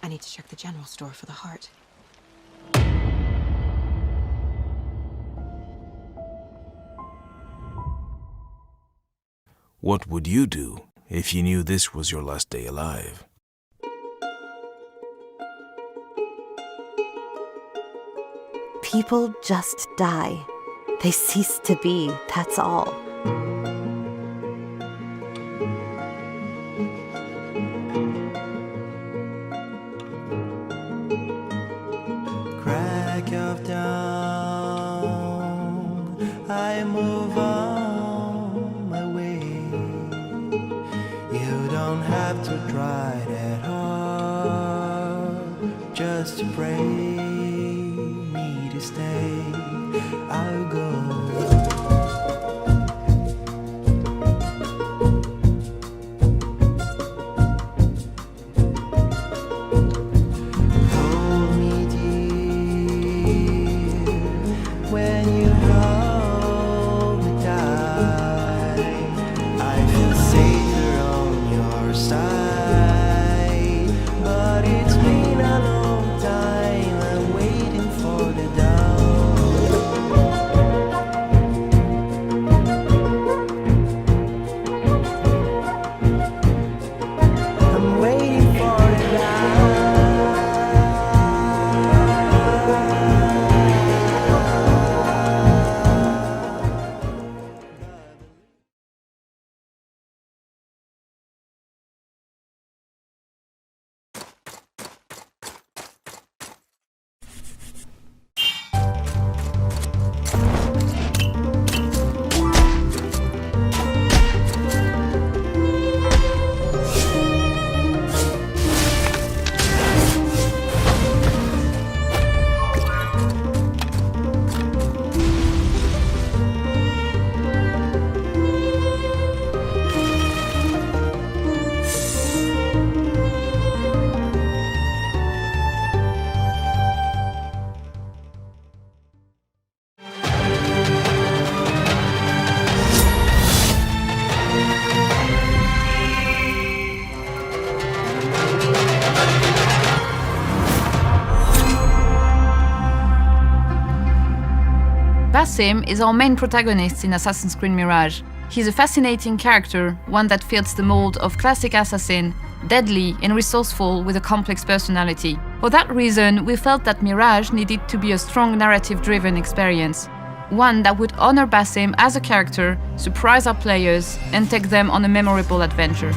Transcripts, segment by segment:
I need to check the general store for the heart. What would you do if you knew this was your last day alive? People just die. They cease to be, that's all. Crack of dawn, I move on my way. You don't have to try that hard, just to pray me to stay. I'll go. Basim is our main protagonist in Assassin's Creed Mirage. He's a fascinating character, one that fits the mold of classic assassin, deadly and resourceful with a complex personality. For that reason, we felt that Mirage needed to be a strong narrative-driven experience. One that would honor Basim as a character, surprise our players, and take them on a memorable adventure.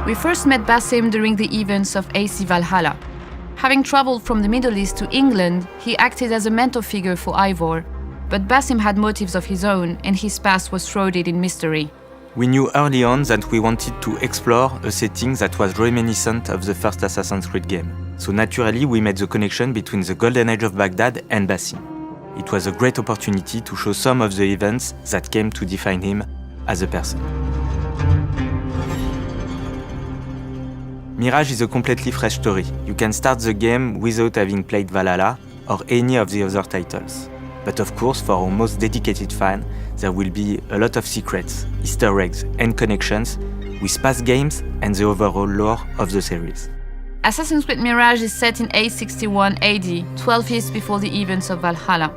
We first met Basim during the events of AC Valhalla. Having traveled from the Middle East to England, he acted as a mentor figure for Ivor, but Basim had motives of his own and his past was shrouded in mystery. We knew early on that we wanted to explore a setting that was reminiscent of the first Assassin's Creed game. So naturally we made the connection between the Golden Age of Baghdad and Basim. It was a great opportunity to show some of the events that came to define him as a person. Mirage is a completely fresh story. You can start the game without having played Valhalla or any of the other titles. But of course, for our most dedicated fan, there will be a lot of secrets, Easter eggs and connections with past games and the overall lore of the series. Assassin's Creed Mirage is set in 861 AD, 12 years before the events of Valhalla.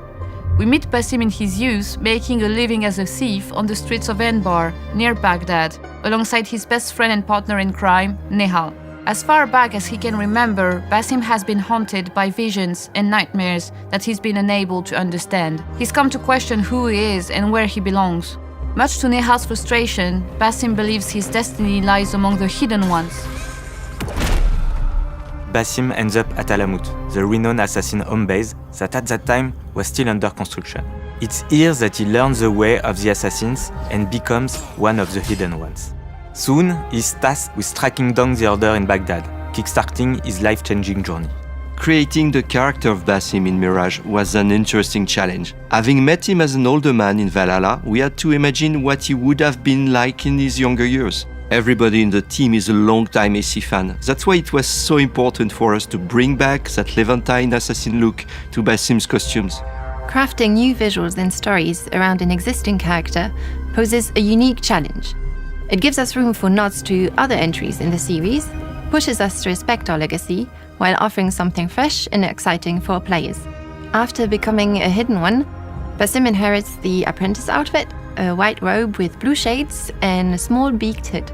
We meet Basim in his youth, making a living as a thief on the streets of Anbar, near Baghdad, alongside his best friend and partner in crime, Nehal. As far back as he can remember, Basim has been haunted by visions and nightmares that he's been unable to understand. He's come to question who he is and where he belongs. Much to Nehal's frustration, Basim believes his destiny lies among the hidden ones. Basim ends up at Alamut, the renowned assassin home base that at that time was still under construction. It's here that he learns the way of the assassins and becomes one of the hidden ones. Soon, he's tasked with tracking down the Order in Baghdad, kickstarting his life-changing journey. Creating the character of Basim in Mirage was an interesting challenge. Having met him as an older man in Valhalla, we had to imagine what he would have been like in his younger years. Everybody in the team is a long-time AC fan. That's why it was so important for us to bring back that Levantine assassin look to Basim's costumes. Crafting new visuals and stories around an existing character poses a unique challenge. It gives us room for nods to other entries in the series, pushes us to respect our legacy, while offering something fresh and exciting for players. After becoming a hidden one, Basim inherits the apprentice outfit, a white robe with blue shades, and a small beaked hood.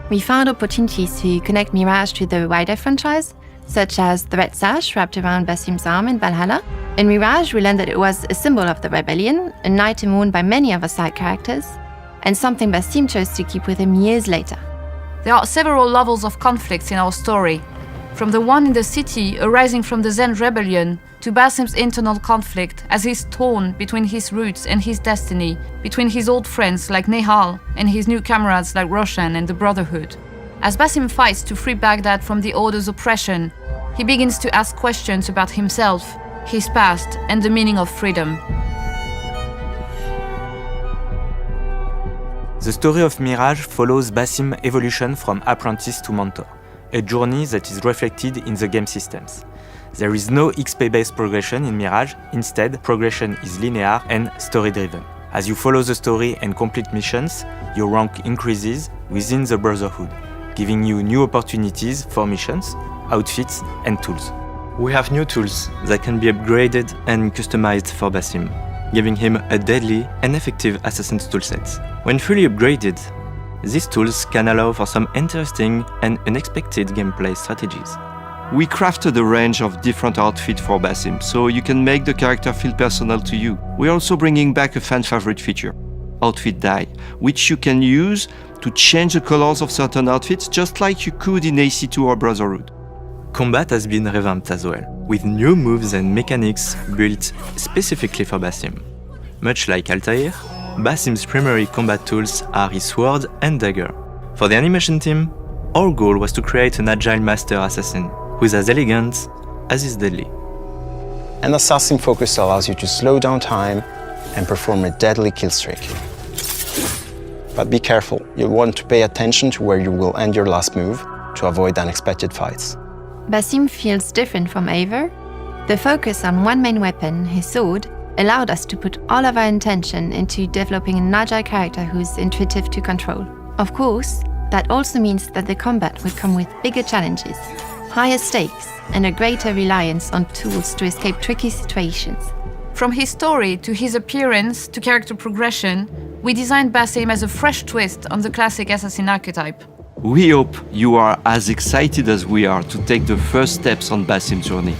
We found opportunities to connect Mirage to the wider franchise, such as the red sash wrapped around Basim's arm in Valhalla. In Mirage, we learned that it was a symbol of the rebellion, an item worn by many other side characters, and something Basim chose to keep with him years later. There are several levels of conflicts in our story, from the one in the city arising from the Zen rebellion to Basim's internal conflict as he's torn between his roots and his destiny, between his old friends like Nehal and his new comrades like Roshan and the Brotherhood. As Basim fights to free Baghdad from the Order's oppression, he begins to ask questions about himself, his past, and the meaning of freedom. The story of Mirage follows Basim's evolution from apprentice to mentor, a journey that is reflected in the game systems. There is no XP-based progression in Mirage, instead, progression is linear and story-driven. As you follow the story and complete missions, your rank increases within the Brotherhood, giving you new opportunities for missions, outfits, and tools. We have new tools that can be upgraded and customized for Basim, giving him a deadly and effective assassin's toolset. When fully upgraded, these tools can allow for some interesting and unexpected gameplay strategies. We crafted a range of different outfits for Basim, so you can make the character feel personal to you. We're also bringing back a fan favorite feature, outfit dye, which you can use to change the colors of certain outfits just like you could in AC2 or Brotherhood. Combat has been revamped as well, with new moves and mechanics built specifically for Basim. Much like Altair, Basim's primary combat tools are his sword and dagger. For the animation team, our goal was to create an agile master assassin, who is as elegant as is deadly. An assassin focus allows you to slow down time and perform a deadly kill streak. But be careful, you'll want to pay attention to where you will end your last move to avoid unexpected fights. Basim feels different from Eivor. The focus on one main weapon, his sword, allowed us to put all of our intention into developing an agile character who's intuitive to control. Of course, that also means that the combat would come with bigger challenges, higher stakes, and a greater reliance on tools to escape tricky situations. From his story to his appearance to character progression, we designed Basim as a fresh twist on the classic assassin archetype. We hope you are as excited as we are to take the first steps on Basim's journey.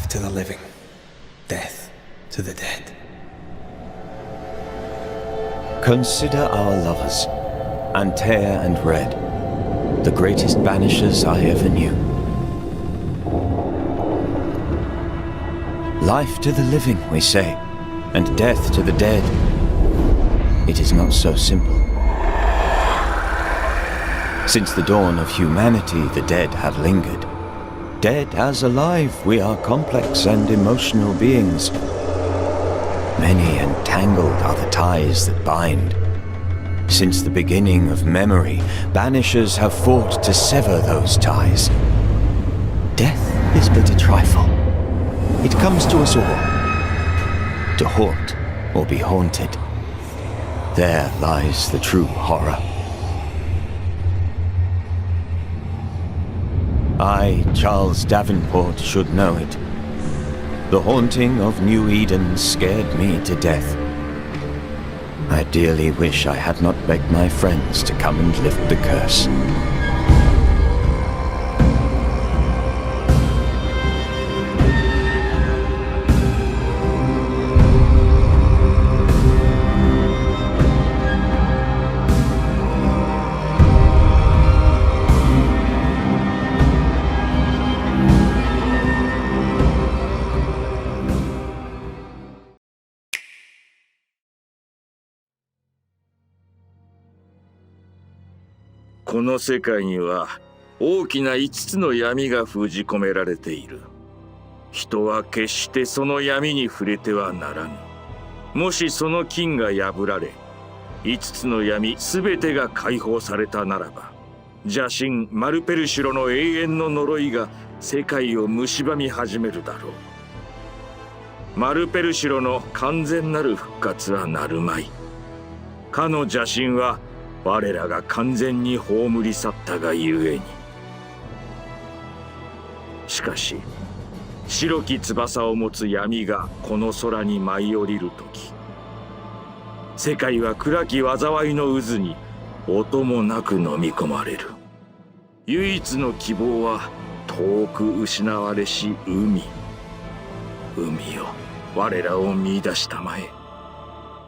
to the living, death to the dead. Consider our lovers, Antea and Red, the greatest banishers I ever knew. Life to the living, we say, and death to the dead. It is not so simple. Since the dawn of humanity, the dead have lingered. Dead as alive, we are complex and emotional beings. Many and tangled are the ties that bind. Since the beginning of memory, banishers have fought to sever those ties. Death is but a trifle. It comes to us all, to haunt or be haunted. There lies the true horror. I, Charles Davenport, should know it. The haunting of New Eden scared me to death. I dearly wish I had not begged my friends to come and lift the curse.この世界には大きな5つの闇が封じ込められている。人は決してその闇に触れてはならぬ。もしその禁が破られ、5つの闇すべてが解放されたならば、邪神マルペルシュロの永遠の呪いが世界を蝕み始めるだろう。マルペルシュロの完全なる復活はなるまい。かの邪神は我らが完全に葬り去ったがゆえに。しかし白き翼を持つ闇がこの空に舞い降りるとき、世界は暗き災いの渦に音もなく飲み込まれる。唯一の希望は遠く失われし海。海よ、我らを見出したまえ。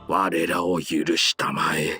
我らを許したまえ。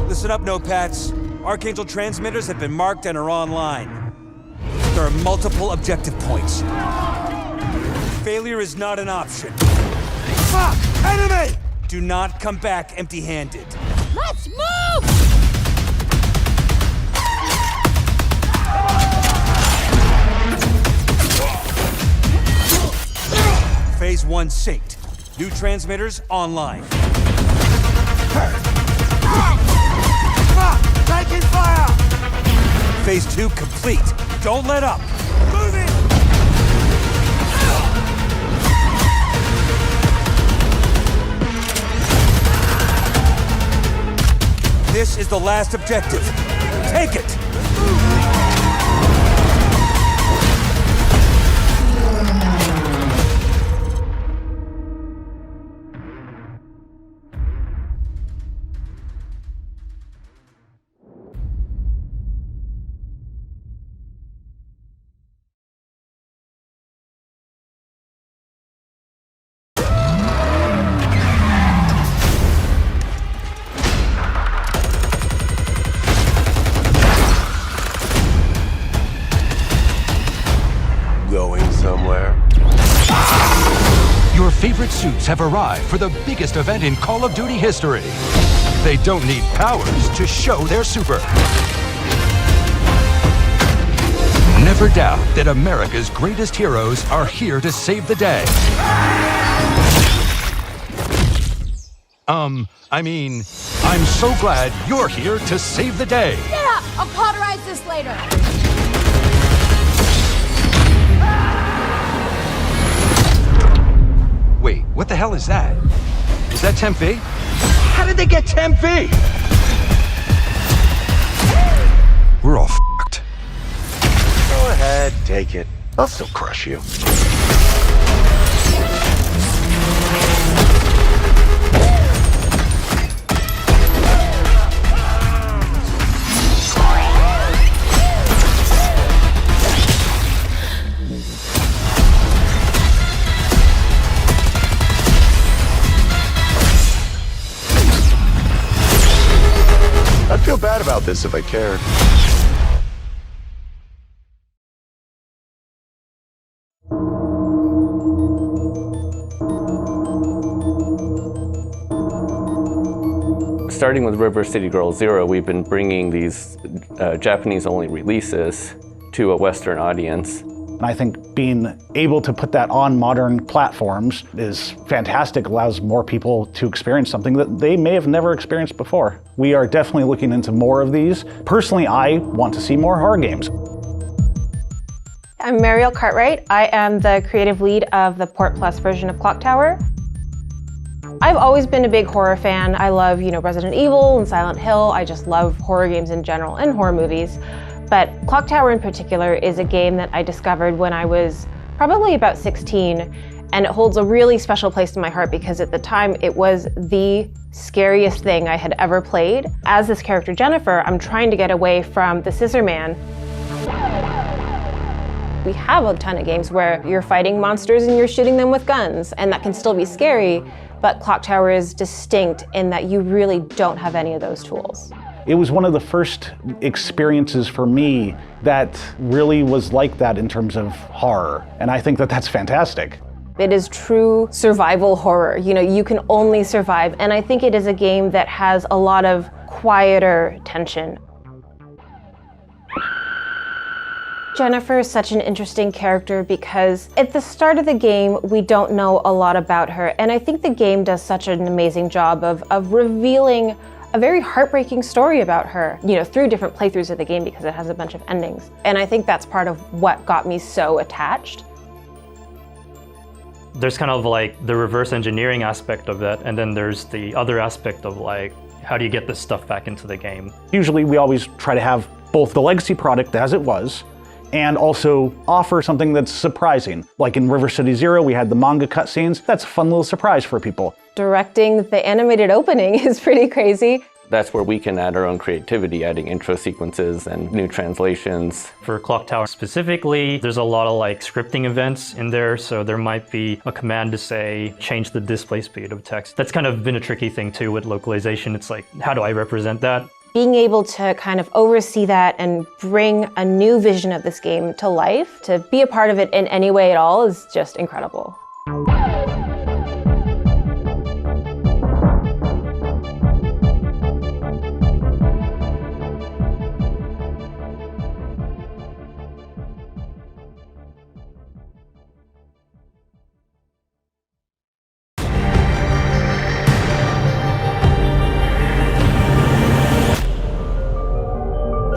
Listen up, Notepats. Archangel transmitters have been marked and are online. There are multiple objective points. Failure is not an option. Fuck! Enemy! Do not come back empty-handed. Let's move! Phase 1 synced. New transmitters online. Taking fire! Phase 2 complete. Don't let up. Moving! This is the last objective. Take it! favorite suits have arrived for the biggest event in Call of Duty history. They don't need powers to show their super. Never doubt that America's greatest heroes are here to save the day. I'm so glad you're here to save the day. Get up! I'll cauterize this later. Wait, what the hell is that? Is that Temp-V? How did they get Temp-V? We're all f***ed. Go ahead, take it. I'll still crush you. I'd feel bad about this if I cared. Starting with River City Girl Zero, we've been bringing these Japanese-only releases to a Western audience. I think being able to put that on modern platforms is fantastic, allows more people to experience something that they may have never experienced before. We are definitely looking into more of these. Personally, I want to see more horror games. I'm Mariel Cartwright. I am the creative lead of the Port Plus version of Clock Tower. I've always been a big horror fan. I love, Resident Evil and Silent Hill. I just love horror games in general and horror movies. But Clock Tower in particular is a game that I discovered when I was probably about 16, and it holds a really special place in my heart because at the time it was the scariest thing I had ever played. As this character Jennifer, I'm trying to get away from the Scissor Man. We have a ton of games where you're fighting monsters and you're shooting them with guns, and that can still be scary, but Clock Tower is distinct in that you really don't have any of those tools. It was one of the first experiences for me that really was like that in terms of horror, and I think that that's fantastic. It is true survival horror. You can only survive, and I think it is a game that has a lot of quieter tension. Jennifer is such an interesting character because at the start of the game, we don't know a lot about her, and I think the game does such an amazing job of revealing a very heartbreaking story about her, through different playthroughs of the game because it has a bunch of endings. And I think that's part of what got me so attached. There's kind of like the reverse engineering aspect of that, and then there's the other aspect of like, how do you get this stuff back into the game? Usually we always try to have both the legacy product as it was, and also offer something that's surprising. Like in River City Zero, we had the manga cutscenes. That's a fun little surprise for people. Directing the animated opening is pretty crazy. That's where we can add our own creativity, adding intro sequences and new translations. For Clock Tower specifically, there's a lot of like scripting events in there, so there might be a command to say, change the display speed of text. That's kind of been a tricky thing too with localization. It's like, how do I represent that? Being able to kind of oversee that and bring a new vision of this game to life, to be a part of it in any way at all is just incredible.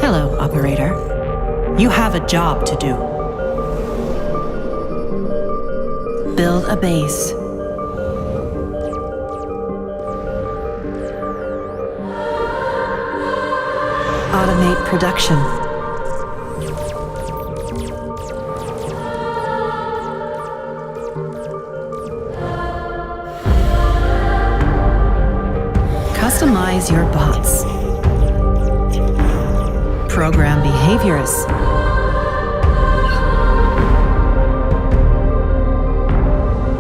Hello, operator. You have a job to do. Build a base. Automate production. Customize your bots. Program behaviors.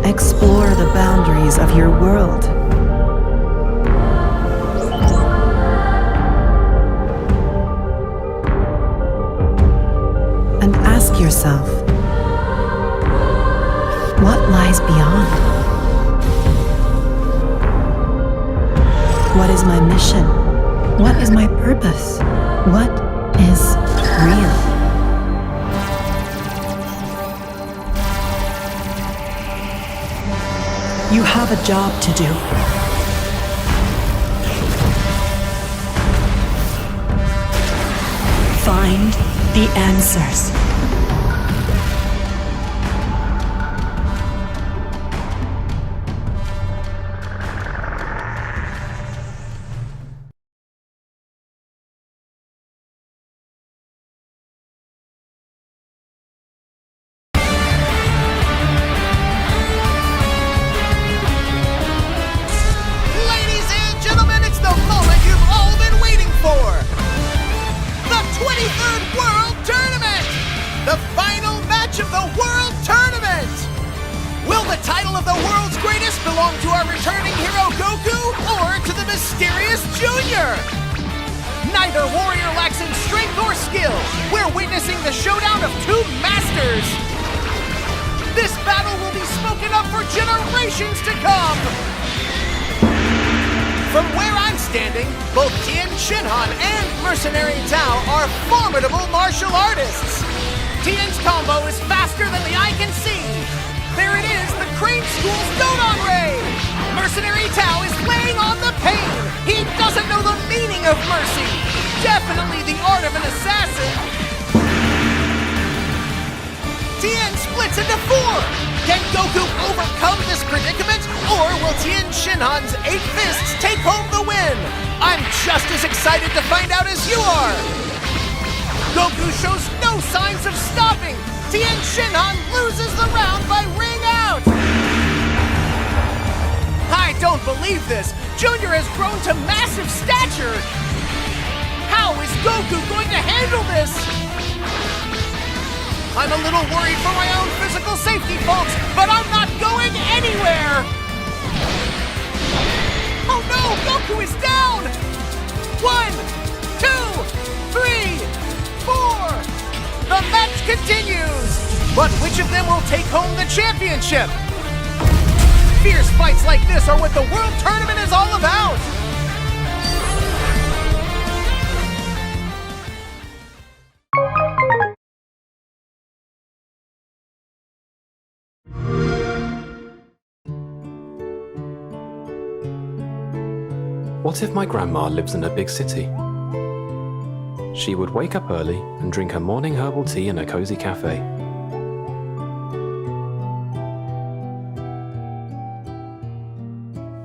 Explore the boundaries of your world. And ask yourself, what lies beyond? What is my mission? What is my purpose? What is real? You have a job to do. Find the answers. Fierce fights like this are what the World Tournament is all about! What if my grandma lives in a big city? She would wake up early and drink her morning herbal tea in a cozy cafe.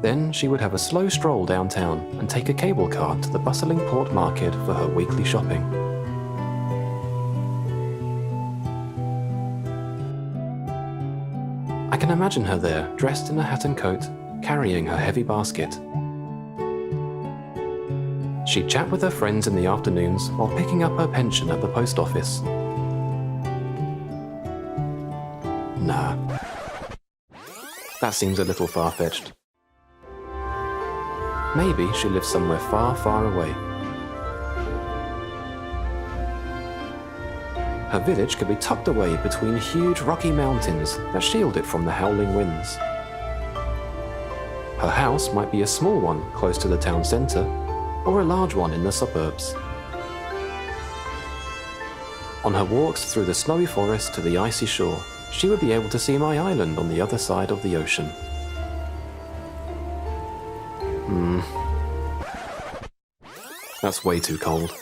Then she would have a slow stroll downtown and take a cable car to the bustling port market for her weekly shopping. I can imagine her there, dressed in a hat and coat, carrying her heavy basket. She'd chat with her friends in the afternoons while picking up her pension at the post office. Nah. That seems a little far-fetched. Maybe she lives somewhere far, far away. Her village could be tucked away between huge rocky mountains that shield it from the howling winds. Her house might be a small one close to the town centre, or a large one in the suburbs. On her walks through the snowy forest to the icy shore, she would be able to see my island on the other side of the ocean. That's way too cold.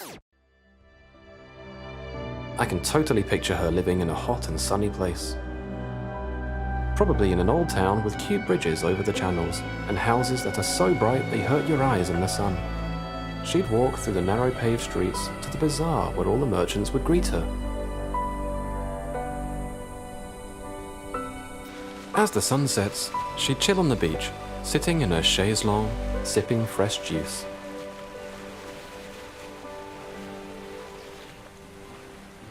I can totally picture her living in a hot and sunny place. Probably in an old town with cute bridges over the channels and houses that are so bright they hurt your eyes in the sun. She'd walk through the narrow paved streets to the bazaar where all the merchants would greet her. As the sun sets, she'd chill on the beach, sitting in her chaise longue, sipping fresh juice.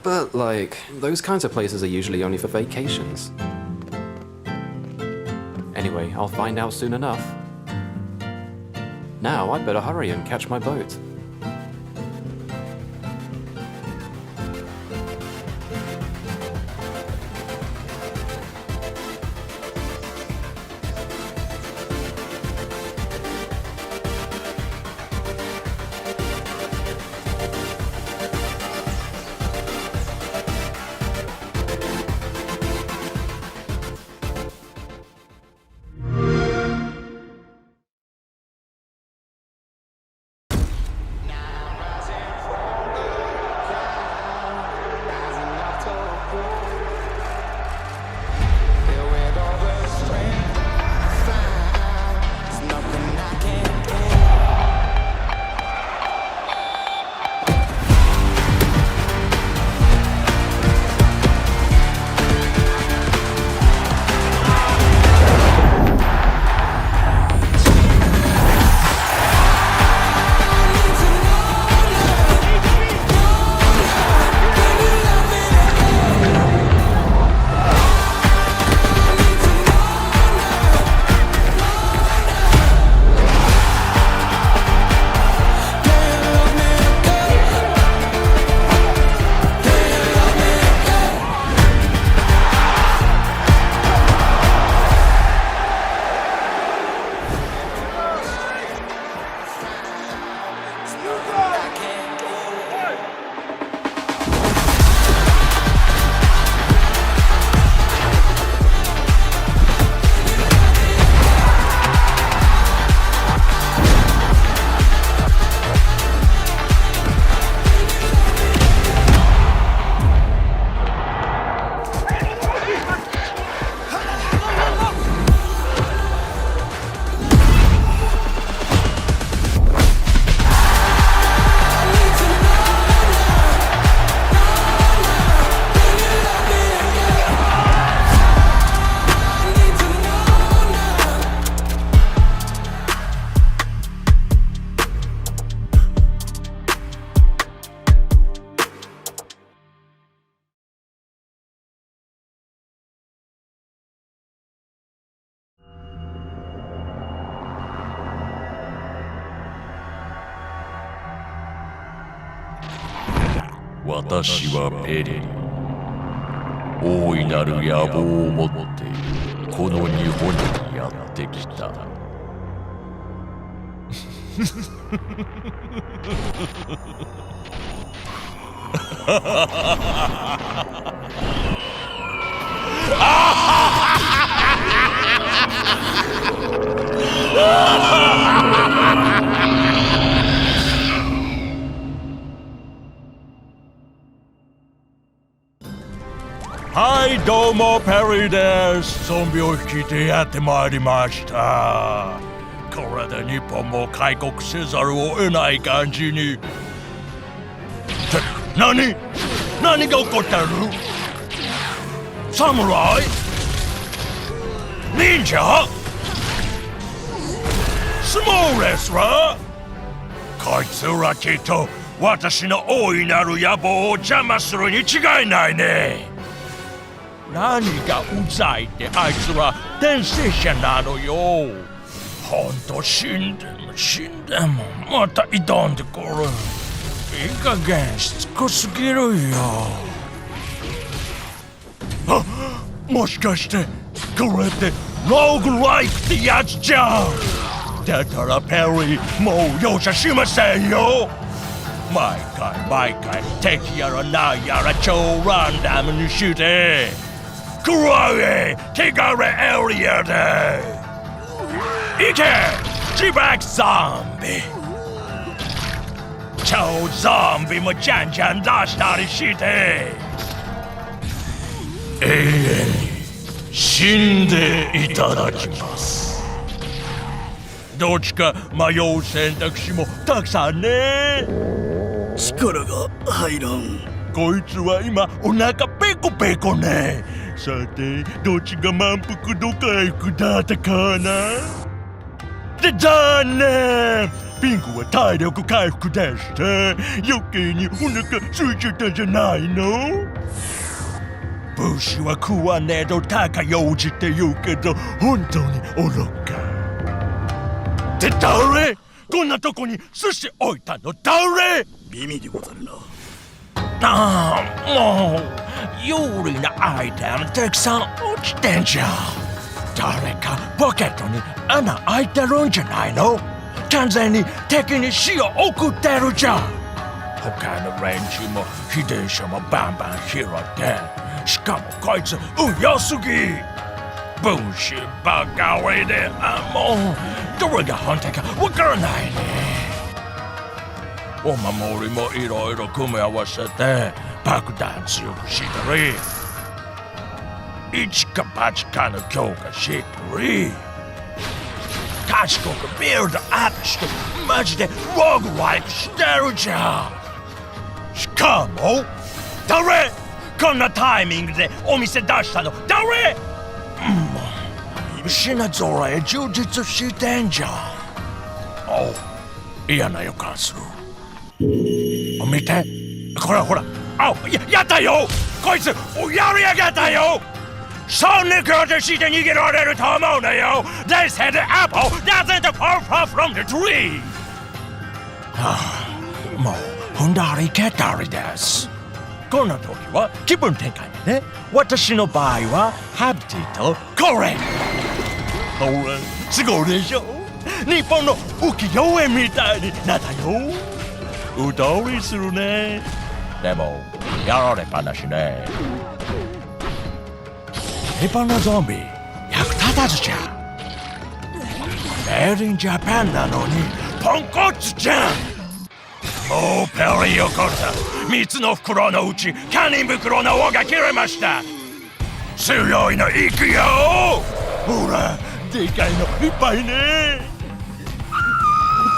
But, those kinds of places are usually only for vacations. Anyway, I'll find out soon enough. Now I'd better hurry and catch my boat. 私はペリー。大いなる野望を持ってこの日本にやってきた。はい、どうもペリーです。ゾンビを引いてやってまいりました。これで日本も開国せざるを得ない感じに。何が起こってる？侍？忍者？相撲レスラー？こいつらきっと私の大いなる野望を邪魔するに違いないね。何がうざいってあいつら転生者なのよ。ほんと死んでもまた挑んでくる。いい加減しつこすぎるよ。もしかしてこれってローグライクってやつじゃん。だったらペリーもう容赦しませんよ。毎回敵やら何やら超ランダムにして暗い手軽エリアで行け自爆ゾンビ。超ゾンビもじゃんじゃん出したりして永遠に死んでいただきます。どっちか迷う選択肢もたくさんね。力が入らん。こいつは今お腹ペコペコね。さてどっちが満腹度回復だったかな。で残念、ピンクは体力回復でして余計にお腹空いちゃったんじゃないの。武士は食わねえと高用事って言うけど本当に愚か。って誰？こんなとこに寿司置いたの誰？美味でござるな。もう有利なアイテムたくさん落ちてんじゃん。誰かポケットに穴開いてるんじゃないの？完全に敵に死を送ってるじゃん。他の連中も秘伝書もバンバン拾って、しかもこいつ良すぎ。分子ばかりでもうどれが本体かわからないね。お守りもいろいろ組み合わせて爆弾強くしたり一か八かの強化したり賢くビルドアップしてマジでローグライクしてるじゃん。しかも誰？こんなタイミングでお店出したの誰？品揃え充実してんじゃん。嫌な予感する。見てほらやったよ。こいつやりやがったよ。そんなことして逃げられると思うなよ。They said the apple doesn't fall far from the tree。もう踏んだり蹴ったりです。こんな時は気分転換にね。私の場合はハビティとこれ。ほらすごいでしょ。日本の浮世絵みたいになったよ。うとりするね。でもやられっぱなしね。日本のゾンビ役立たずじゃん。メイドインジャパンなのにポンコツじゃん。もうペリーよこそ3つの袋のうち堪忍袋の尾が切れました。強いのいくよ。ほらでかいのいっぱいね。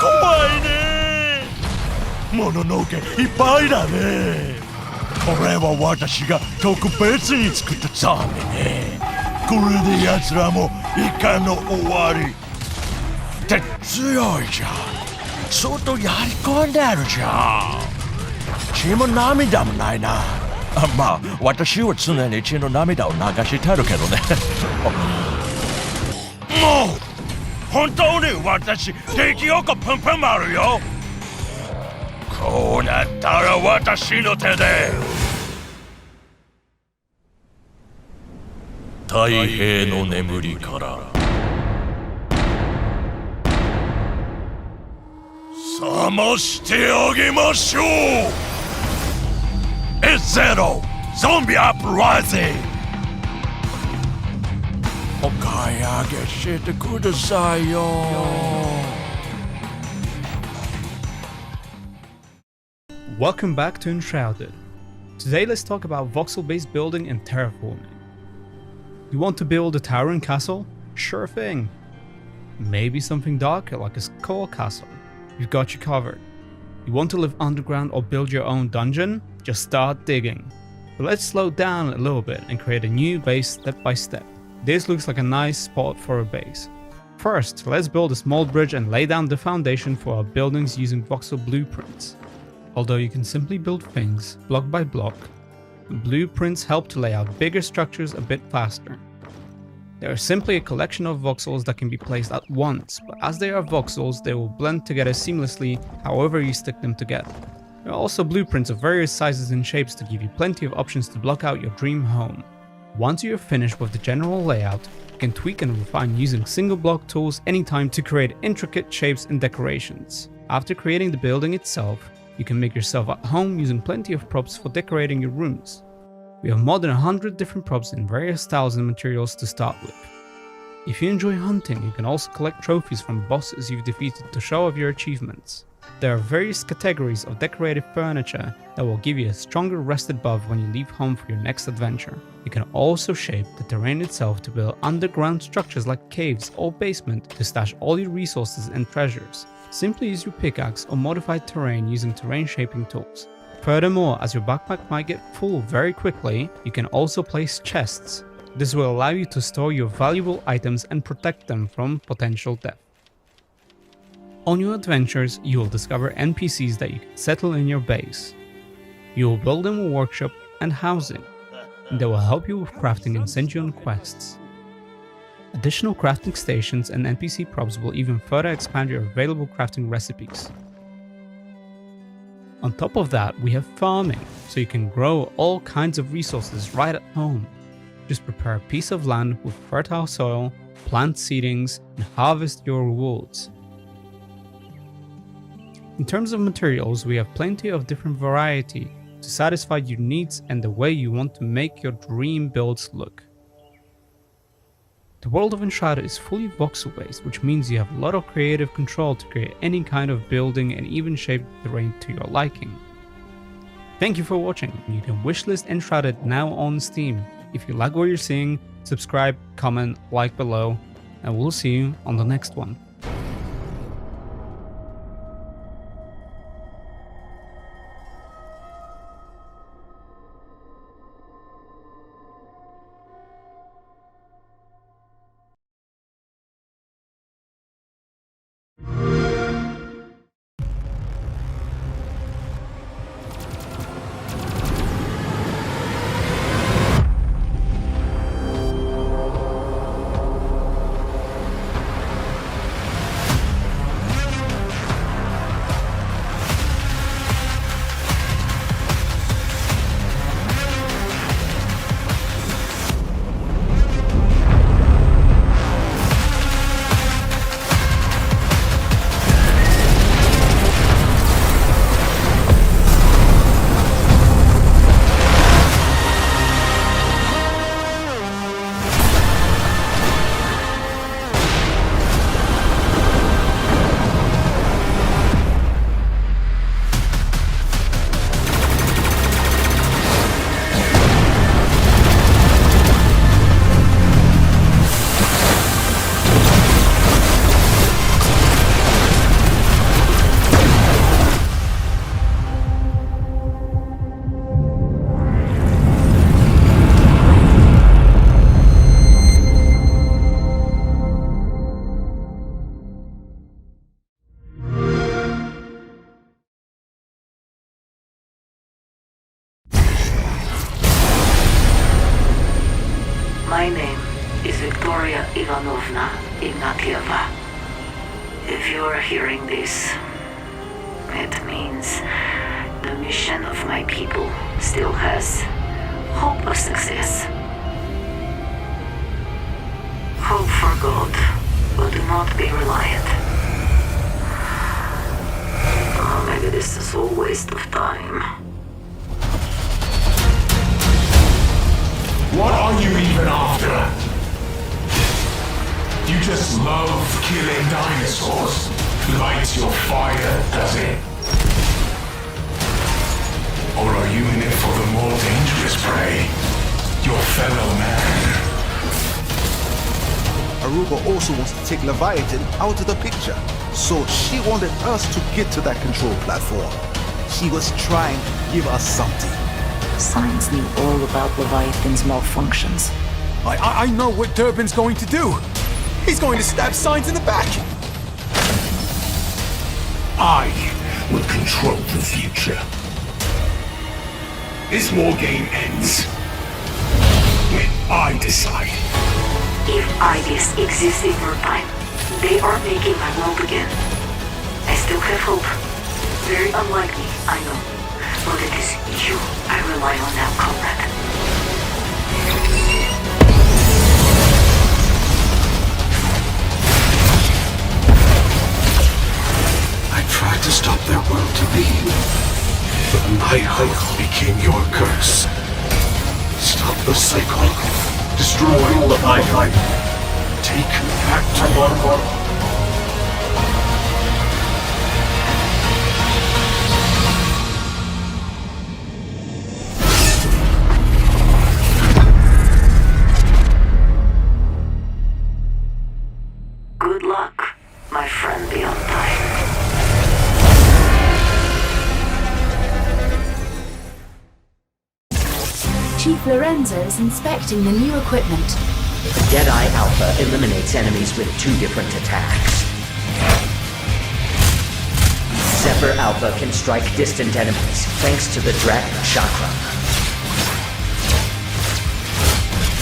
怖いね。もののけいっぱいだね。これは私が特別に作ったゾンビね。これで奴らもイカの終わりって強いじゃん。相当やり込んでるじゃん。血も涙もないな。まあ私は常に血の涙を流してるけどね。もう本当に私激おこプンプンあるよ。こうなったら私の手で太平の眠りから覚ましてあげましょう。It's Zero Zombie Uprising。お買い上げしてくださいよ。Welcome back to Enshrouded. Today let's talk about voxel-based building and terraforming. You want to build a tower and castle? Sure thing. Maybe something darker like a skull castle? We've got you covered. You want to live underground or build your own dungeon? Just start digging. But let's slow down a little bit and create a new base step by step. This looks like a nice spot for a base. First, let's build a small bridge and lay down the foundation for our buildings using voxel blueprints. Although you can simply build things block by block, blueprints help to lay out bigger structures a bit faster. They are simply a collection of voxels that can be placed at once, but as they are voxels, they will blend together seamlessly however you stick them together. There are also blueprints of various sizes and shapes to give you plenty of options to block out your dream home. Once you are finished with the general layout, you can tweak and refine using single block tools anytime to create intricate shapes and decorations. After creating the building itself, you can make yourself at home using plenty of props for decorating your rooms. We have more than 100 different props in various styles and materials to start with. If you enjoy hunting, you can also collect trophies from bosses you've defeated to show off your achievements. There are various categories of decorated furniture that will give you a stronger rested buff when you leave home for your next adventure. You can also shape the terrain itself to build underground structures like caves or basement to stash all your resources and treasures. Simply use your pickaxe or modified terrain using terrain shaping tools. Furthermore, as your backpack might get full very quickly, you can also place chests. This will allow you to store your valuable items and protect them from potential death. On your adventures, you will discover NPCs that you can settle in your base. You will build them a workshop and housing, and they will help you with crafting and send you on quests. Additional crafting stations and NPC props will even further expand your available crafting recipes. On top of that, we have farming, so you can grow all kinds of resources right at home. Just prepare a piece of land with fertile soil, plant seedings, and harvest your rewards. In terms of materials, we have plenty of different variety to satisfy your needs and the way you want to make your dream builds look. The world of Enshrouded is fully voxel based, which means you have a lot of creative control to create any kind of building and even shape the terrain to your liking. Thank you for watching. You can wishlist Enshrouded now on Steam. If you like what you're seeing, subscribe, comment, like below, and we'll see you on the next one. My name is Victoria Ivanovna Ignatieva. If you are hearing this, It means the mission of my people still has hope of success. Hope for God, but do not be reliant. Maybe this is all waste of time. What are you even after? You just love killing dinosaurs. Lights your fire, does it? Or are you in it for the more dangerous prey? Your fellow man? Aruba also wants to take Leviathan out of the picture. So she wanted us to get to that control platform. She was trying to give us something. Signs knew all about Leviathan's malfunctions. I know what Durbin's going to do. He's going to stab Signs in the back. I will control the future. This war game ends when I decide. If ideas exist in your time, they are making my world again. I still have hope. Very unlikely, I know. But it is you I rely on now, comrade. I tried to stop their will to be, but my hope became your curse. Stop the cycle. Destroy all of my life. Take back tomorrow. Good luck, my friend beyond time. Chief Lorenzo is inspecting the new equipment. Deadeye Alpha eliminates enemies with 2 different attacks. Zephyr Alpha can strike distant enemies thanks to the Dragon Chakra.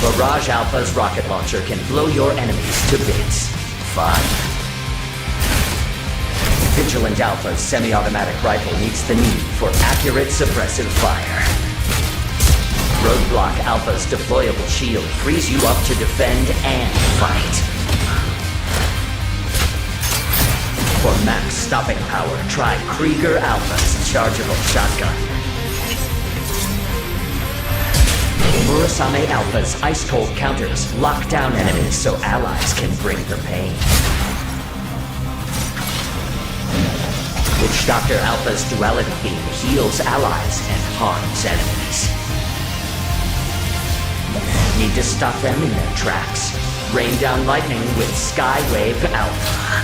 Mirage Alpha's rocket launcher can blow your enemies to bits. 5. Vigilant Alpha's semi-automatic rifle meets the need for accurate suppressive fire. Roadblock Alpha's deployable shield frees you up to defend and fight. For max stopping power, try Krieger Alpha's chargeable shotgun. Murasame Alpha's ice-cold counters lock down enemies so allies can bring the pain. Witch Doctor Alpha's duality beam heals allies and harms enemies. Need to stop them in their tracks. Rain down lightning with Skywave Alpha.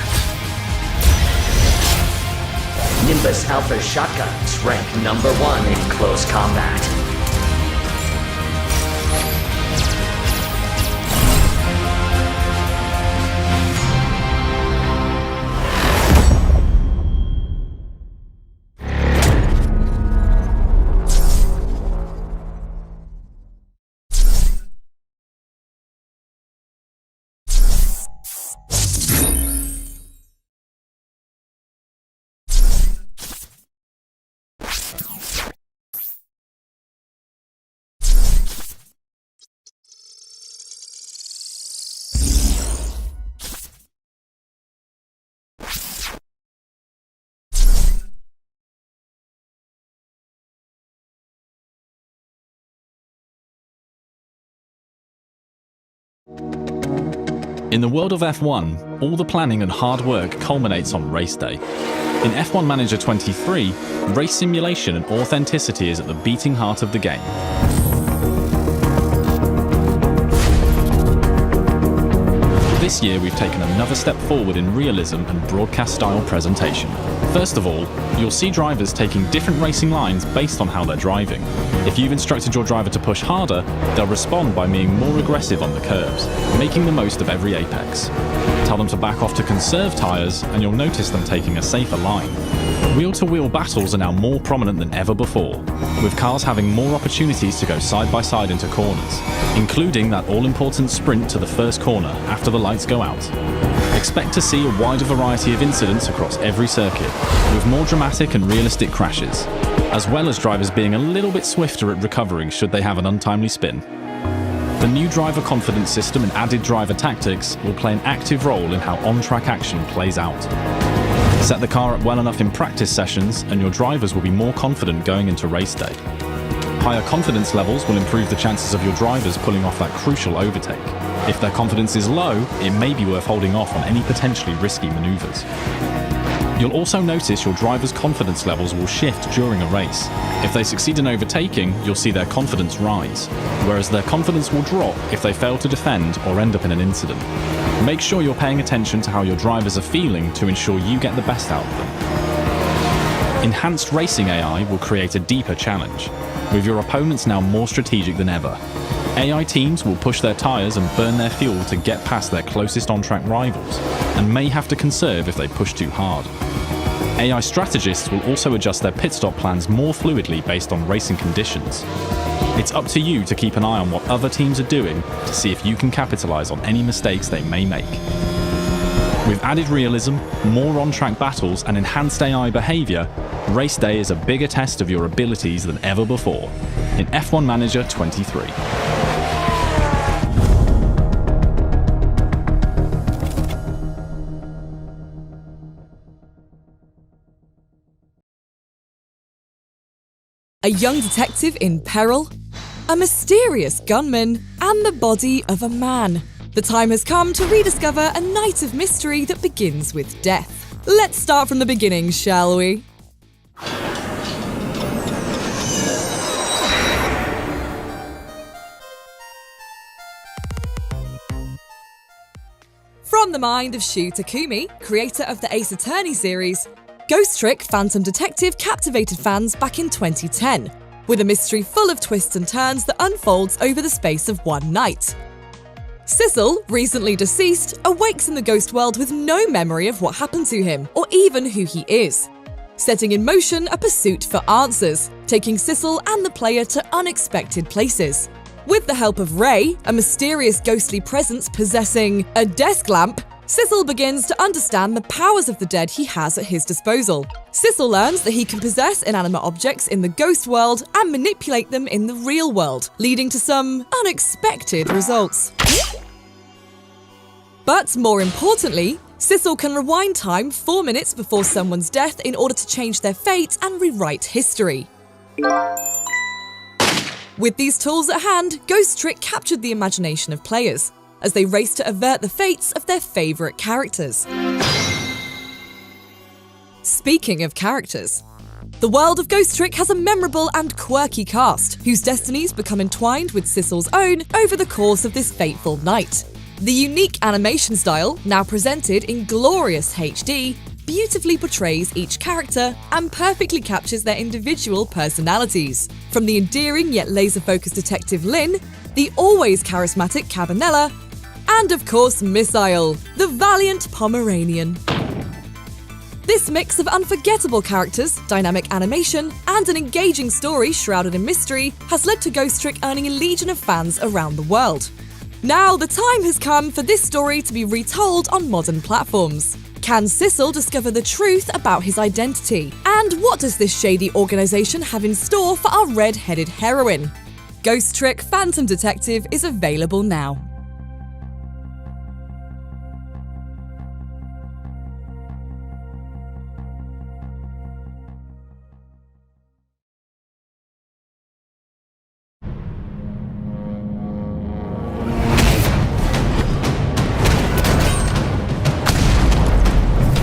Nimbus Alpha's shotguns rank #1 in close combat. In the world of F1, all the planning and hard work culminates on race day. In F1 Manager 23, race simulation and authenticity is at the beating heart of the game. This year we've taken another step forward in realism and broadcast-style presentation. First of all, you'll see drivers taking different racing lines based on how they're driving. If you've instructed your driver to push harder, they'll respond by being more aggressive on the curbs, making the most of every apex. Tell them to back off to conserve tyres, and you'll notice them taking a safer line. Wheel-to-wheel battles are now more prominent than ever before, with cars having more opportunities to go side by side into corners, including that all-important sprint to the first corner after the lights go out. Expect to see a wider variety of incidents across every circuit, with more dramatic and realistic crashes, as well as drivers being a little bit swifter at recovering should they have an untimely spin. The new driver confidence system and added driver tactics will play an active role in how on-track action plays out. Set the car up well enough in practice sessions and your drivers will be more confident going into race day. Higher confidence levels will improve the chances of your drivers pulling off that crucial overtake. If their confidence is low, it may be worth holding off on any potentially risky maneuvers. You'll also notice your drivers' confidence levels will shift during a race. If they succeed in overtaking, you'll see their confidence rise, whereas their confidence will drop if they fail to defend or end up in an incident. Make sure you're paying attention to how your drivers are feeling to ensure you get the best out of them. Enhanced racing AI will create a deeper challenge, with your opponents now more strategic than ever. AI teams will push their tyres and burn their fuel to get past their closest on-track rivals, and may have to conserve if they push too hard. AI strategists will also adjust their pit stop plans more fluidly based on racing conditions. It's up to you to keep an eye on what other teams are doing to see if you can capitalise on any mistakes they may make. With added realism, more on-track battles and enhanced AI behaviour, Race Day is a bigger test of your abilities than ever before in F1 Manager 23. A young detective in peril, a mysterious gunman, and the body of a man. The time has come to rediscover a night of mystery that begins with death. Let's start from the beginning, shall we? From the mind of Shu Takumi, creator of the Ace Attorney series, Ghost Trick Phantom Detective captivated fans back in 2010, with a mystery full of twists and turns that unfolds over the space of one night. Sissel, recently deceased, awakes in the ghost world with no memory of what happened to him, or even who he is, setting in motion a pursuit for answers, taking Sissel and the player to unexpected places. With the help of Ray, a mysterious ghostly presence possessing a desk lamp, Sissel begins to understand the powers of the dead he has at his disposal. Sissel learns that he can possess inanimate objects in the ghost world and manipulate them in the real world, leading to some unexpected results. But more importantly, Sissel can rewind time 4 minutes before someone's death in order to change their fate and rewrite history. With these tools at hand, Ghost Trick captured the imagination of players as they raced to avert the fates of their favourite characters. Speaking of characters, the world of Ghost Trick has a memorable and quirky cast, whose destinies become entwined with Sissel's own over the course of this fateful night. The unique animation style, now presented in glorious HD, beautifully portrays each character and perfectly captures their individual personalities. From the endearing yet laser-focused detective Lynn, the always charismatic Cabanella, and of course Missile, the valiant Pomeranian. This mix of unforgettable characters, dynamic animation, and an engaging story shrouded in mystery has led to Ghost Trick earning a legion of fans around the world. Now the time has come for this story to be retold on modern platforms. Can Sissel discover the truth about his identity? And what does this shady organisation have in store for our red-headed heroine? Ghost Trick Phantom Detective is available now.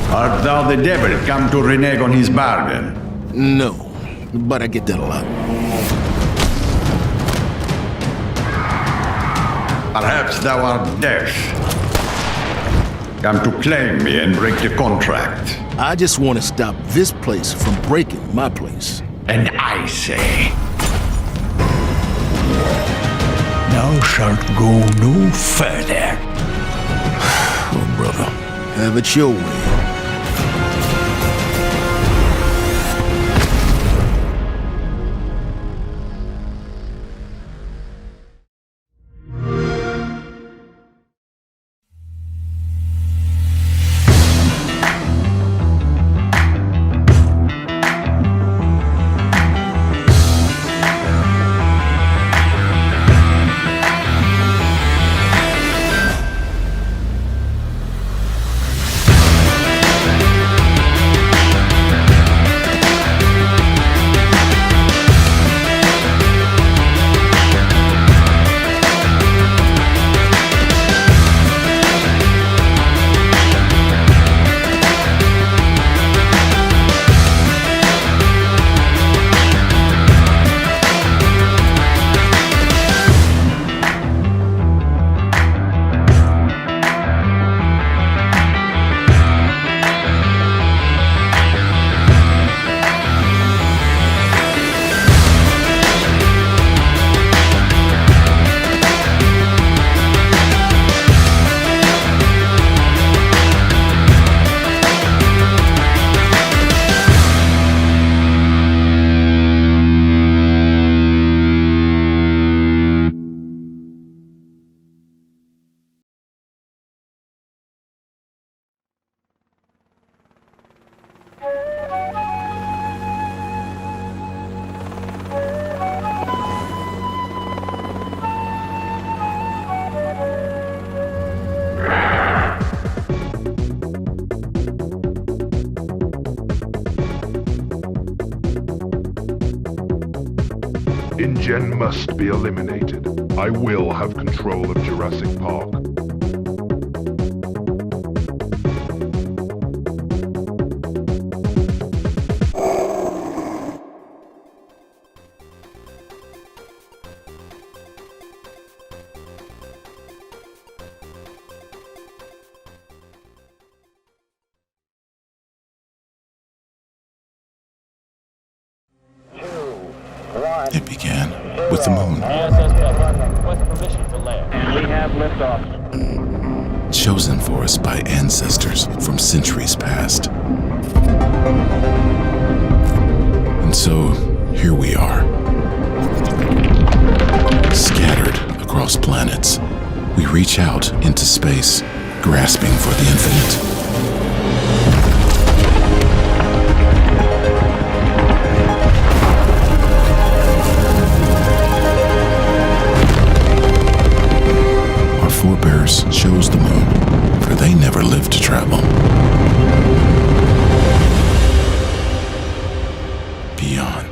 Art thou the devil come to renege on his bargain? No, but I get that a lot. Perhaps thou art deaf. Come to claim me and break the contract. I just want to stop this place from breaking my place. And I say, thou shalt go no further. Oh, brother, have it your way. InGen must be eliminated. I will have control of Jurassic Park. It began with the moon. And we have liftoff. Chosen for us by ancestors from centuries past. And so, here we are. Scattered across planets, we reach out into space, grasping for the infinite. Forebears chose the moon, for they never lived to travel beyond.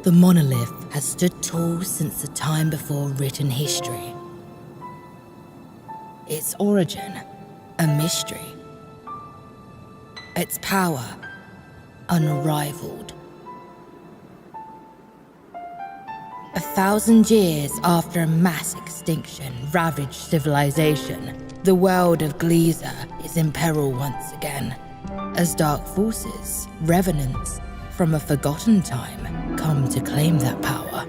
The Monolith has stood tall since the time before written history. Its origin, a mystery. Its power, unrivaled. 1,000 years after a mass extinction ravaged civilization, the world of Gliza is in peril once again, as dark forces, revenants from a forgotten time, come to claim that power.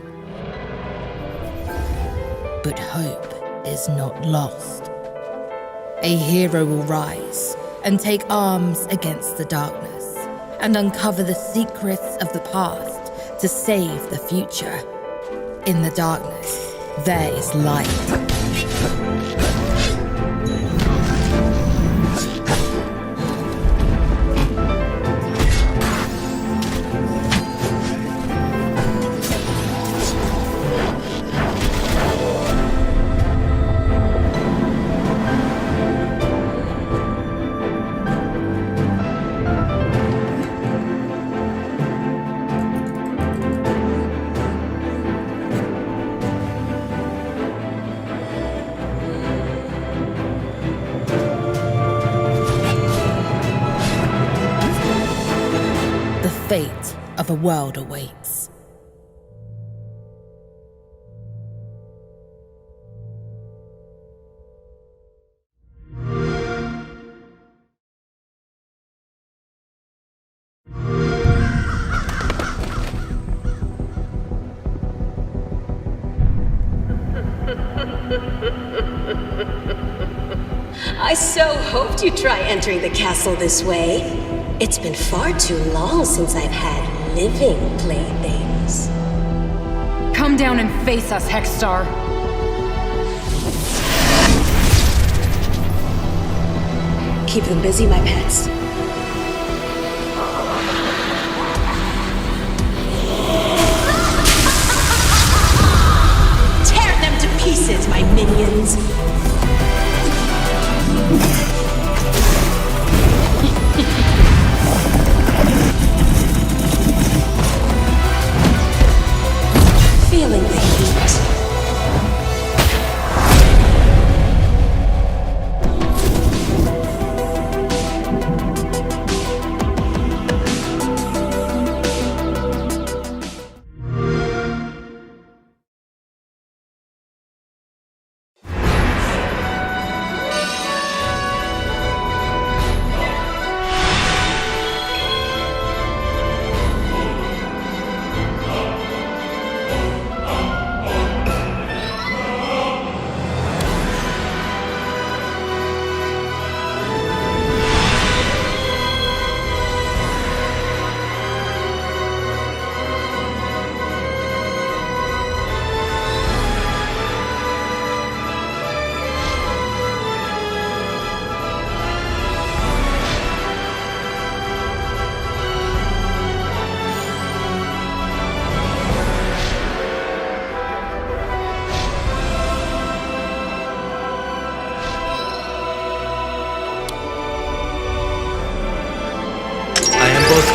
But hope is not lost. A hero will rise and take arms against the darkness and uncover the secrets of the past to save the future. In the darkness, there is light. Fate of a world awaits. I so hoped you'd try entering the castle this way. It's been far too long since I've had living playthings. Come down and face us, Hexstar. Keep them busy, my pets. Tear them to pieces, my minions. Feeling the heat.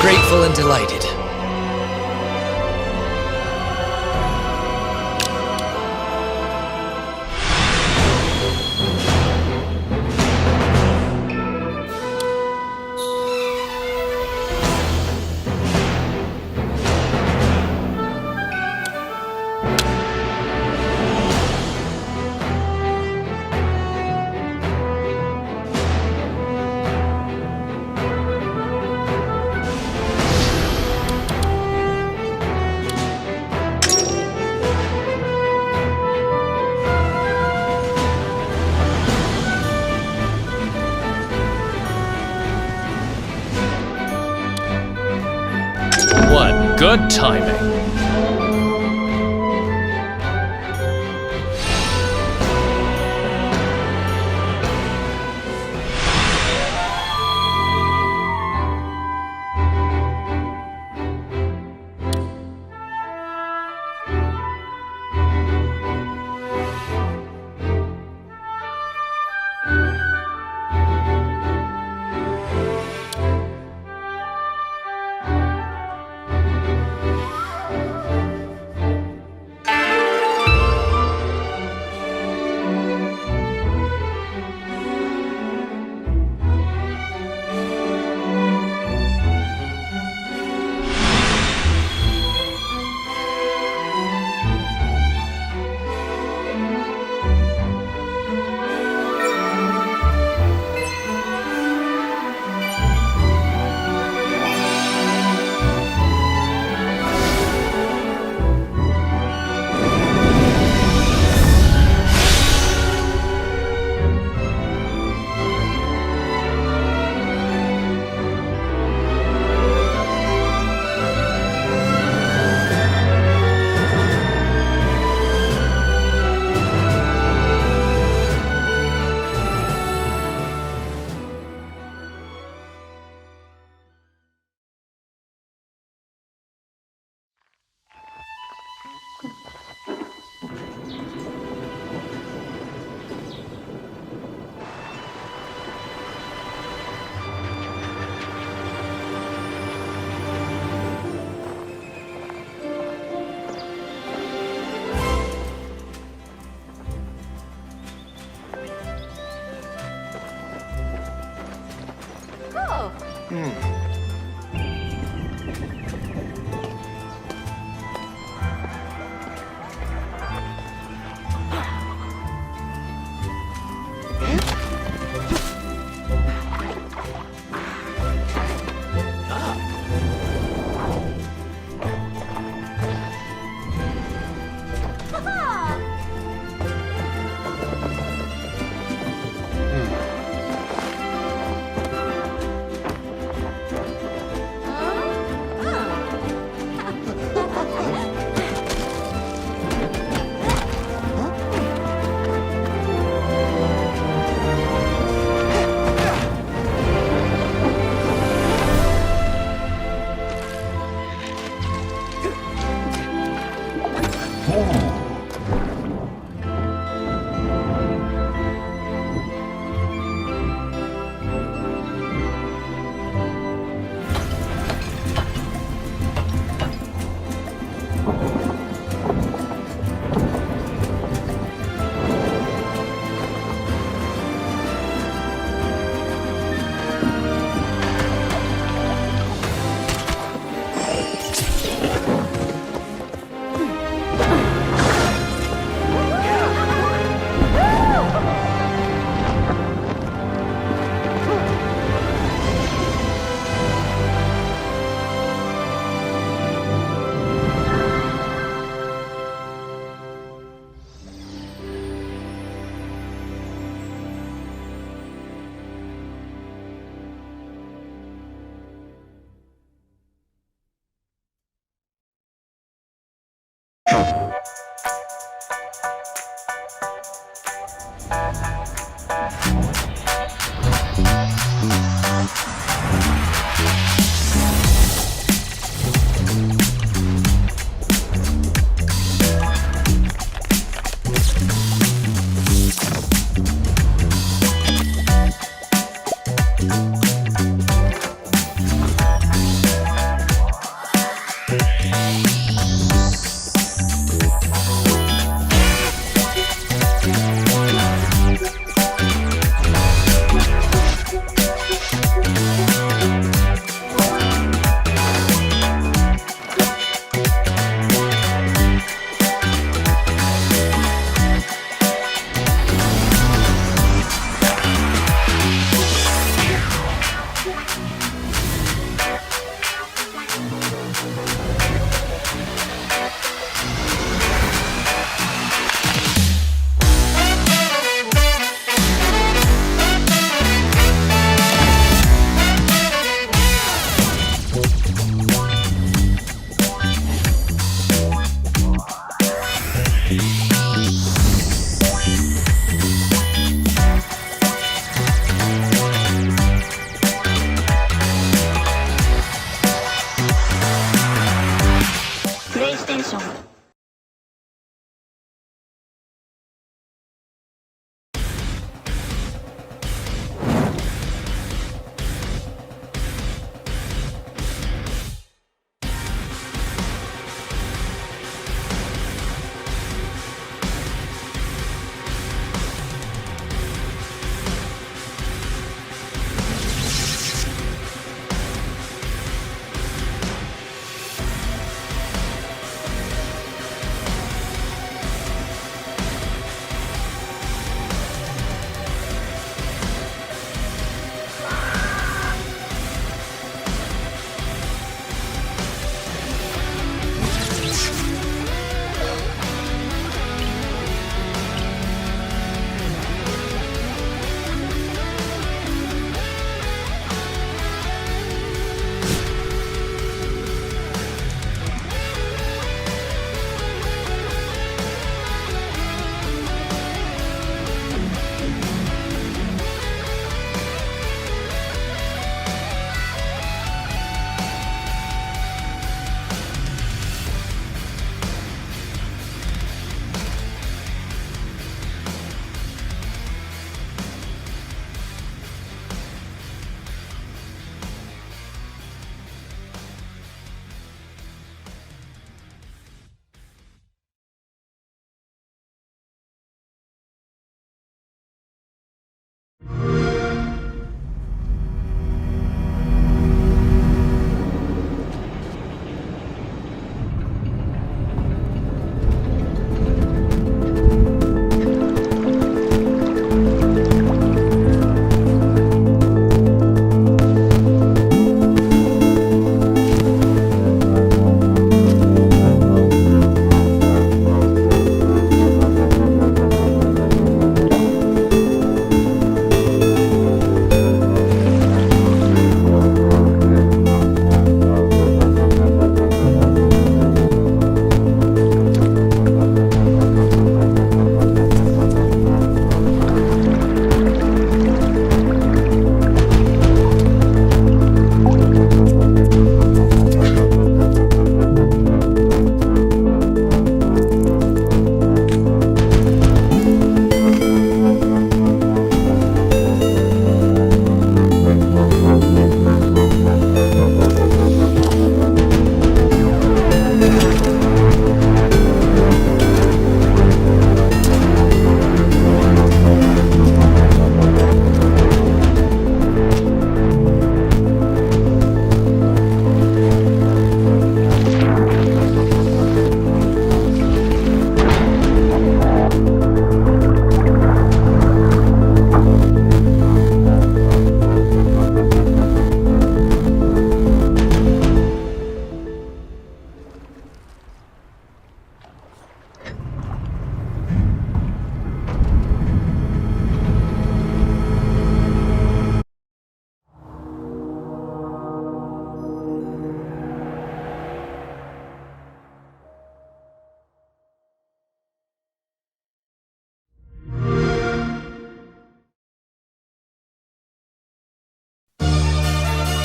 grateful and delighted. What good timing.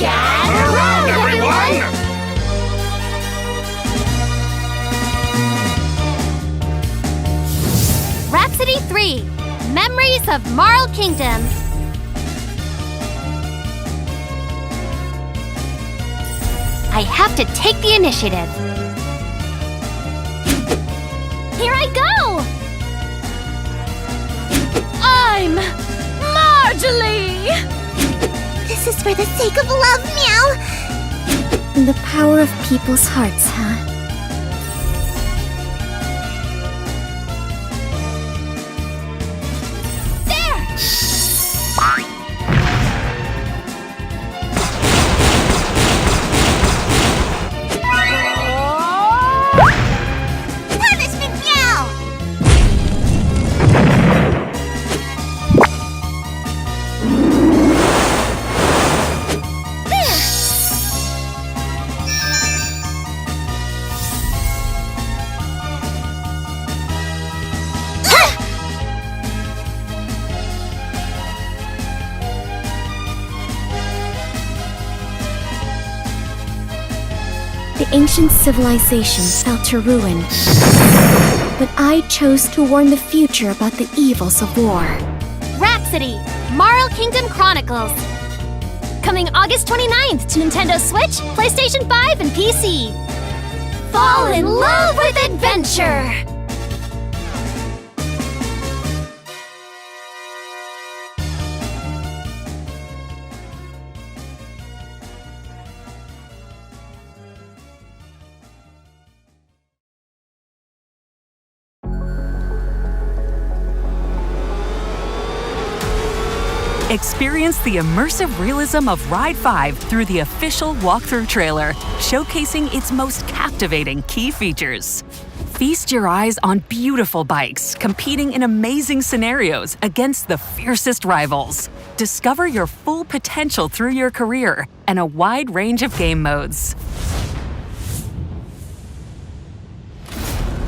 Gather around, everyone! Rhapsody 3, Memories of Marl Kingdom. I have to take the initiative. Here I go! I'm Marjorie! This is for the sake of love, Meow! The power of people's hearts, huh? Ancient civilization fell to ruin, but I chose to warn the future about the evils of war. Rhapsody, Marl Kingdom Chronicles. Coming August 29th to Nintendo Switch, PlayStation 5, and PC. Fall in love with adventure! Experience the immersive realism of Ride 5 through the official walkthrough trailer, showcasing its most captivating key features. Feast your eyes on beautiful bikes competing in amazing scenarios against the fiercest rivals. Discover your full potential through your career and a wide range of game modes.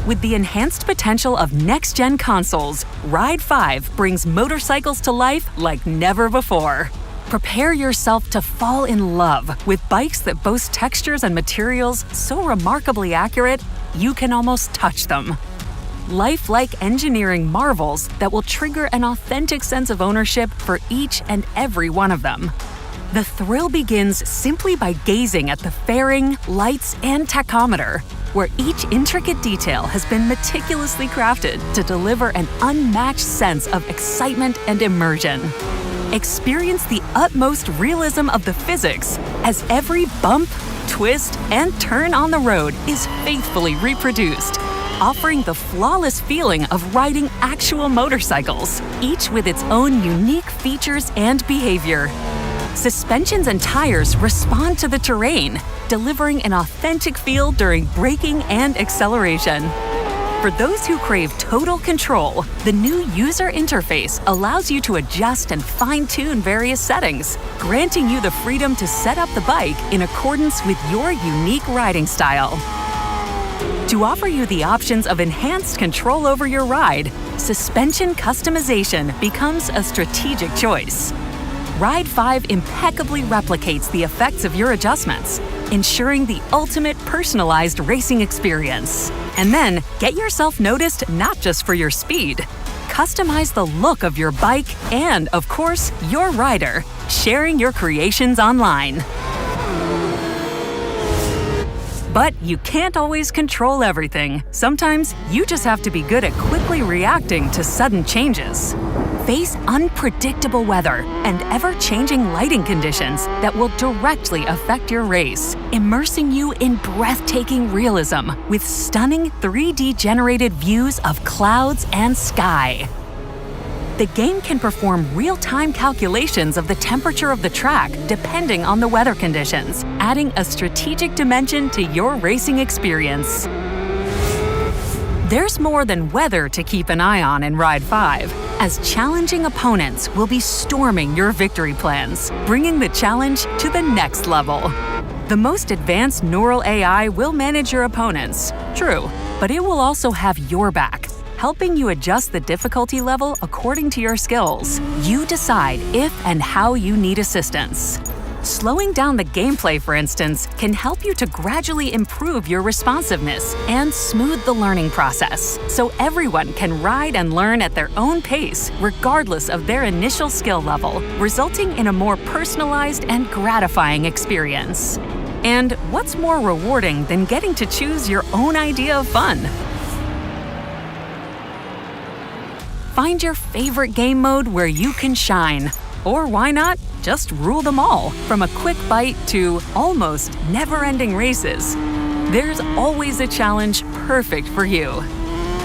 With the enhanced potential of next-gen consoles, Ride 5 brings motorcycles to life like never before. Prepare yourself to fall in love with bikes that boast textures and materials so remarkably accurate, you can almost touch them. Lifelike engineering marvels that will trigger an authentic sense of ownership for each and every one of them. The thrill begins simply by gazing at the fairing, lights, and tachometer, where each intricate detail has been meticulously crafted to deliver an unmatched sense of excitement and immersion. Experience the utmost realism of the physics as every bump, twist, and turn on the road is faithfully reproduced, offering the flawless feeling of riding actual motorcycles, each with its own unique features and behavior. Suspensions and tires respond to the terrain, delivering an authentic feel during braking and acceleration. For those who crave total control, the new user interface allows you to adjust and fine-tune various settings, granting you the freedom to set up the bike in accordance with your unique riding style. To offer you the options of enhanced control over your ride, suspension customization becomes a strategic choice. Ride 5 impeccably replicates the effects of your adjustments, ensuring the ultimate personalized racing experience. And then, get yourself noticed not just for your speed. Customize the look of your bike and, of course, your rider, sharing your creations online. But you can't always control everything. Sometimes you just have to be good at quickly reacting to sudden changes. Face unpredictable weather and ever-changing lighting conditions that will directly affect your race, immersing you in breathtaking realism with stunning 3D-generated views of clouds and sky. The game can perform real-time calculations of the temperature of the track depending on the weather conditions, adding a strategic dimension to your racing experience. There's more than weather to keep an eye on in Ride 5, as challenging opponents will be storming your victory plans, bringing the challenge to the next level. The most advanced neural AI will manage your opponents, true, but it will also have your back, helping you adjust the difficulty level according to your skills. You decide if and how you need assistance. Slowing down the gameplay, for instance, can help you to gradually improve your responsiveness and smooth the learning process, so everyone can ride and learn at their own pace, regardless of their initial skill level, resulting in a more personalized and gratifying experience. And what's more rewarding than getting to choose your own idea of fun? Find your favorite game mode where you can shine. Or why not just rule them all, from a quick bite to almost never-ending races. There's always a challenge perfect for you.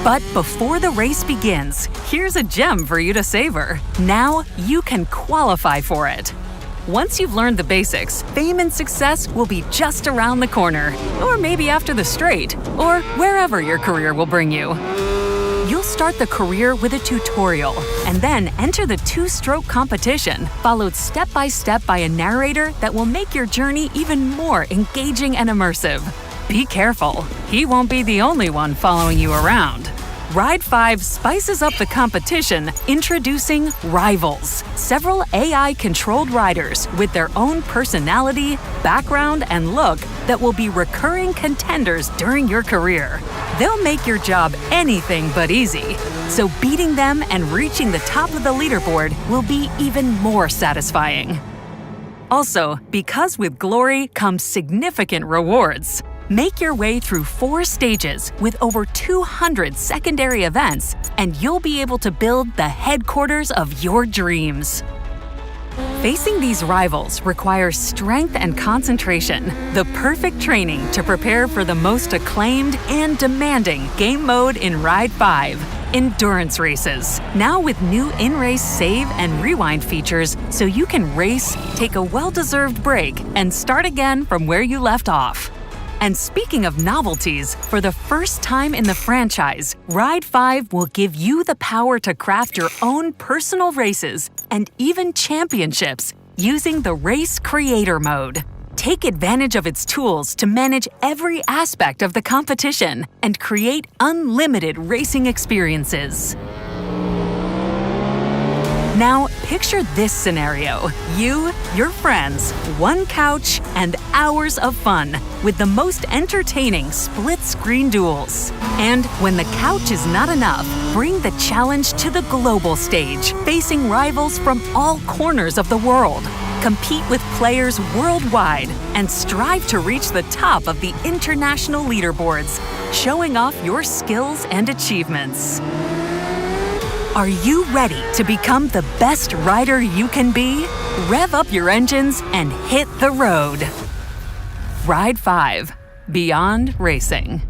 But before the race begins, here's a gem for you to savor. Now you can qualify for it. Once you've learned the basics, fame and success will be just around the corner, or maybe after the straight, or wherever your career will bring you. You'll start the career with a tutorial, and then enter the 2-stroke competition, followed step by step by a narrator that will make your journey even more engaging and immersive. Be careful, he won't be the only one following you around. Ride 5 spices up the competition, introducing Rivals, several AI-controlled riders with their own personality, background, and look that will be recurring contenders during your career. They'll make your job anything but easy, so beating them and reaching the top of the leaderboard will be even more satisfying. Also, because with glory comes significant rewards. Make your way through 4 stages with over 200 secondary events, and you'll be able to build the headquarters of your dreams. Facing these rivals requires strength and concentration, the perfect training to prepare for the most acclaimed and demanding game mode in Ride 5, Endurance Races. Now with new in-race save and rewind features, so you can race, take a well-deserved break, and start again from where you left off. And speaking of novelties, for the first time in the franchise, Ride 5 will give you the power to craft your own personal races and even championships using the Race Creator mode. Take advantage of its tools to manage every aspect of the competition and create unlimited racing experiences. Now, picture this scenario. You, your friends, one couch, and hours of fun with the most entertaining split-screen duels. And when the couch is not enough, bring the challenge to the global stage, facing rivals from all corners of the world. Compete with players worldwide and strive to reach the top of the international leaderboards, showing off your skills and achievements. Are you ready to become the best rider you can be? Rev up your engines and hit the road. Ride 5, Beyond Racing.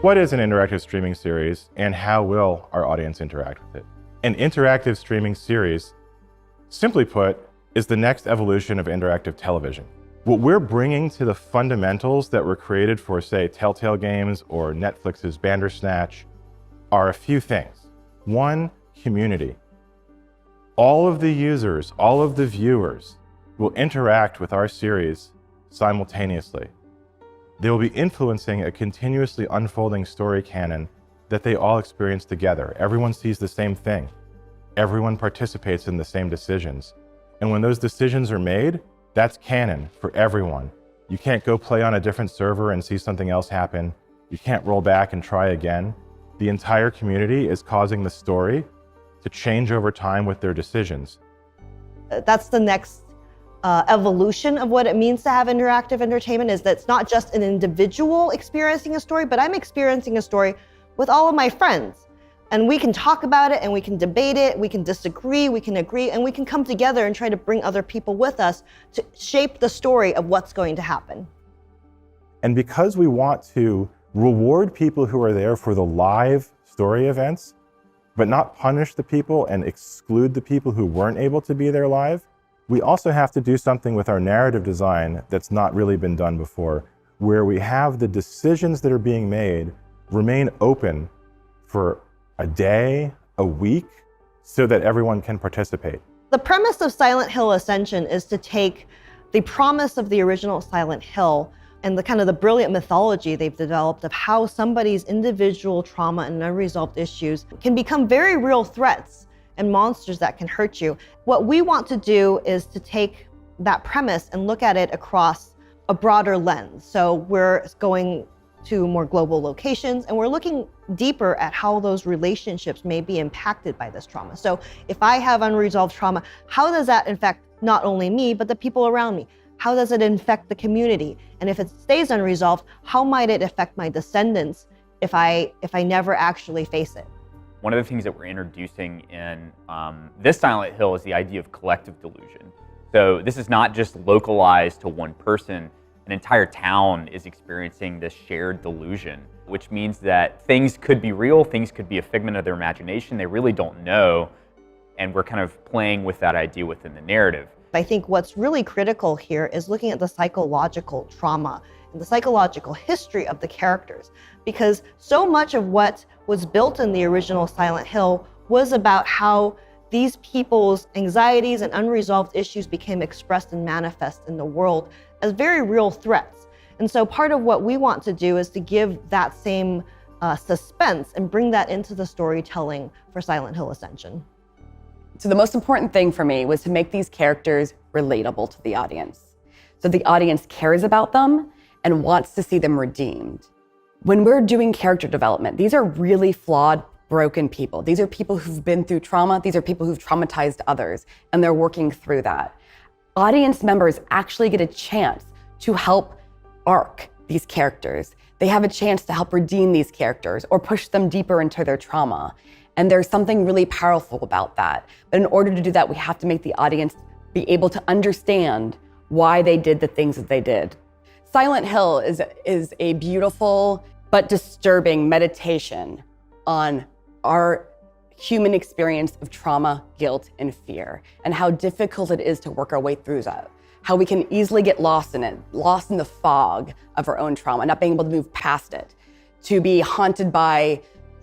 What is an interactive streaming series, and how will our audience interact with it? An interactive streaming series, simply put, is the next evolution of interactive television. What we're bringing to the fundamentals that were created for, say, Telltale Games or Netflix's Bandersnatch are a few things. One, community. All of the users, all of the viewers will interact with our series simultaneously. They will be influencing a continuously unfolding story canon that they all experience together. Everyone sees the same thing. Everyone participates in the same decisions. And when those decisions are made, that's canon for everyone. You can't go play on a different server and see something else happen. You can't roll back and try again. The entire community is causing the story to change over time with their decisions. That's the next evolution of what it means to have interactive entertainment, is that it's not just an individual experiencing a story, but I'm experiencing a story with all of my friends. And we can talk about it, and we can debate it, we can disagree, we can agree, and we can come together and try to bring other people with us to shape the story of what's going to happen. And because we want to reward people who are there for the live story events, but not punish the people and exclude the people who weren't able to be there live, we also have to do something with our narrative design that's not really been done before, where we have the decisions that are being made remain open for a day, a week, so that everyone can participate. The premise of Silent Hill Ascension is to take the promise of the original Silent Hill and the kind of the brilliant mythology they've developed of how somebody's individual trauma and unresolved issues can become very real threats and monsters that can hurt you. What we want to do is to take that premise and look at it across a broader lens. So we're going to more global locations, and we're looking deeper at how those relationships may be impacted by this trauma. So if I have unresolved trauma, how does that affect not only me, but the people around me? How does it infect the community? And if it stays unresolved, how might it affect my descendants if I never actually face it? One of the things that we're introducing in this Silent Hill is the idea of collective delusion. So this is not just localized to one person. An entire town is experiencing this shared delusion, which means that things could be real, things could be a figment of their imagination. They really don't know. And we're kind of playing with that idea within the narrative. I think what's really critical here is looking at the psychological trauma and the psychological history of the characters, because so much of what was built in the original Silent Hill was about how these people's anxieties and unresolved issues became expressed and manifest in the world as very real threats. And so part of what we want to do is to give that same suspense and bring that into the storytelling for Silent Hill Ascension. So the most important thing for me was to make these characters relatable to the audience. So the audience cares about them and wants to see them redeemed. When we're doing character development, these are really flawed, broken people. These are people who've been through trauma. These are people who've traumatized others, and they're working through that. Audience members actually get a chance to help arc these characters. They have a chance to help redeem these characters or push them deeper into their trauma. And there's something really powerful about that. But in order to do that, we have to make the audience be able to understand why they did the things that they did. Silent Hill is a beautiful but disturbing meditation on our human experience of trauma, guilt, and fear, and how difficult it is to work our way through that. How we can easily get lost in it, lost in the fog of our own trauma, not being able to move past it, to be haunted by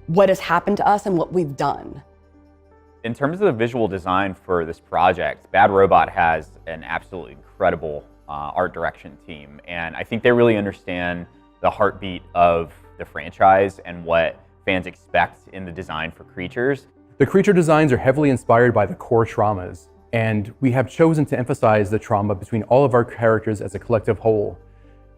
what has happened to us and what we've done. In terms of the visual design for this project, Bad Robot has an absolutely incredible art direction team, and I think they really understand the heartbeat of the franchise and what fans expect in the design for creatures. The creature designs are heavily inspired by the core traumas, and we have chosen to emphasize the trauma between all of our characters as a collective whole: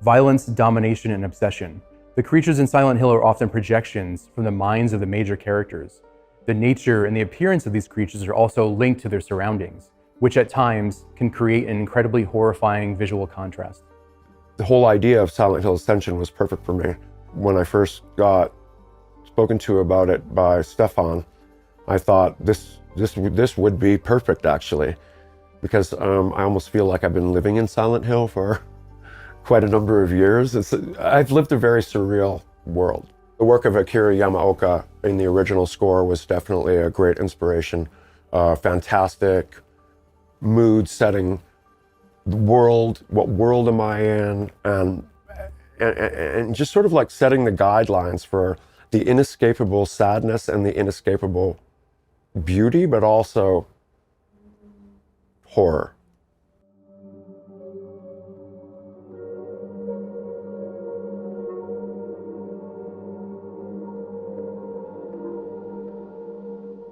violence, domination, and obsession. The creatures in Silent Hill are often projections from the minds of the major characters. The nature and the appearance of these creatures are also linked to their surroundings, which at times can create an incredibly horrifying visual contrast. The whole idea of Silent Hill Ascension was perfect for me. When I first got spoken to about it by Stefan, I thought this would be perfect, actually, because I almost feel like I've been living in Silent Hill for quite a number of years. I've lived a very surreal world The work of Akira Yamaoka in the original score was definitely a great inspiration. Fantastic mood setting, the world, what world am I in, and just sort of like setting the guidelines for the inescapable sadness and the inescapable beauty, but also horror.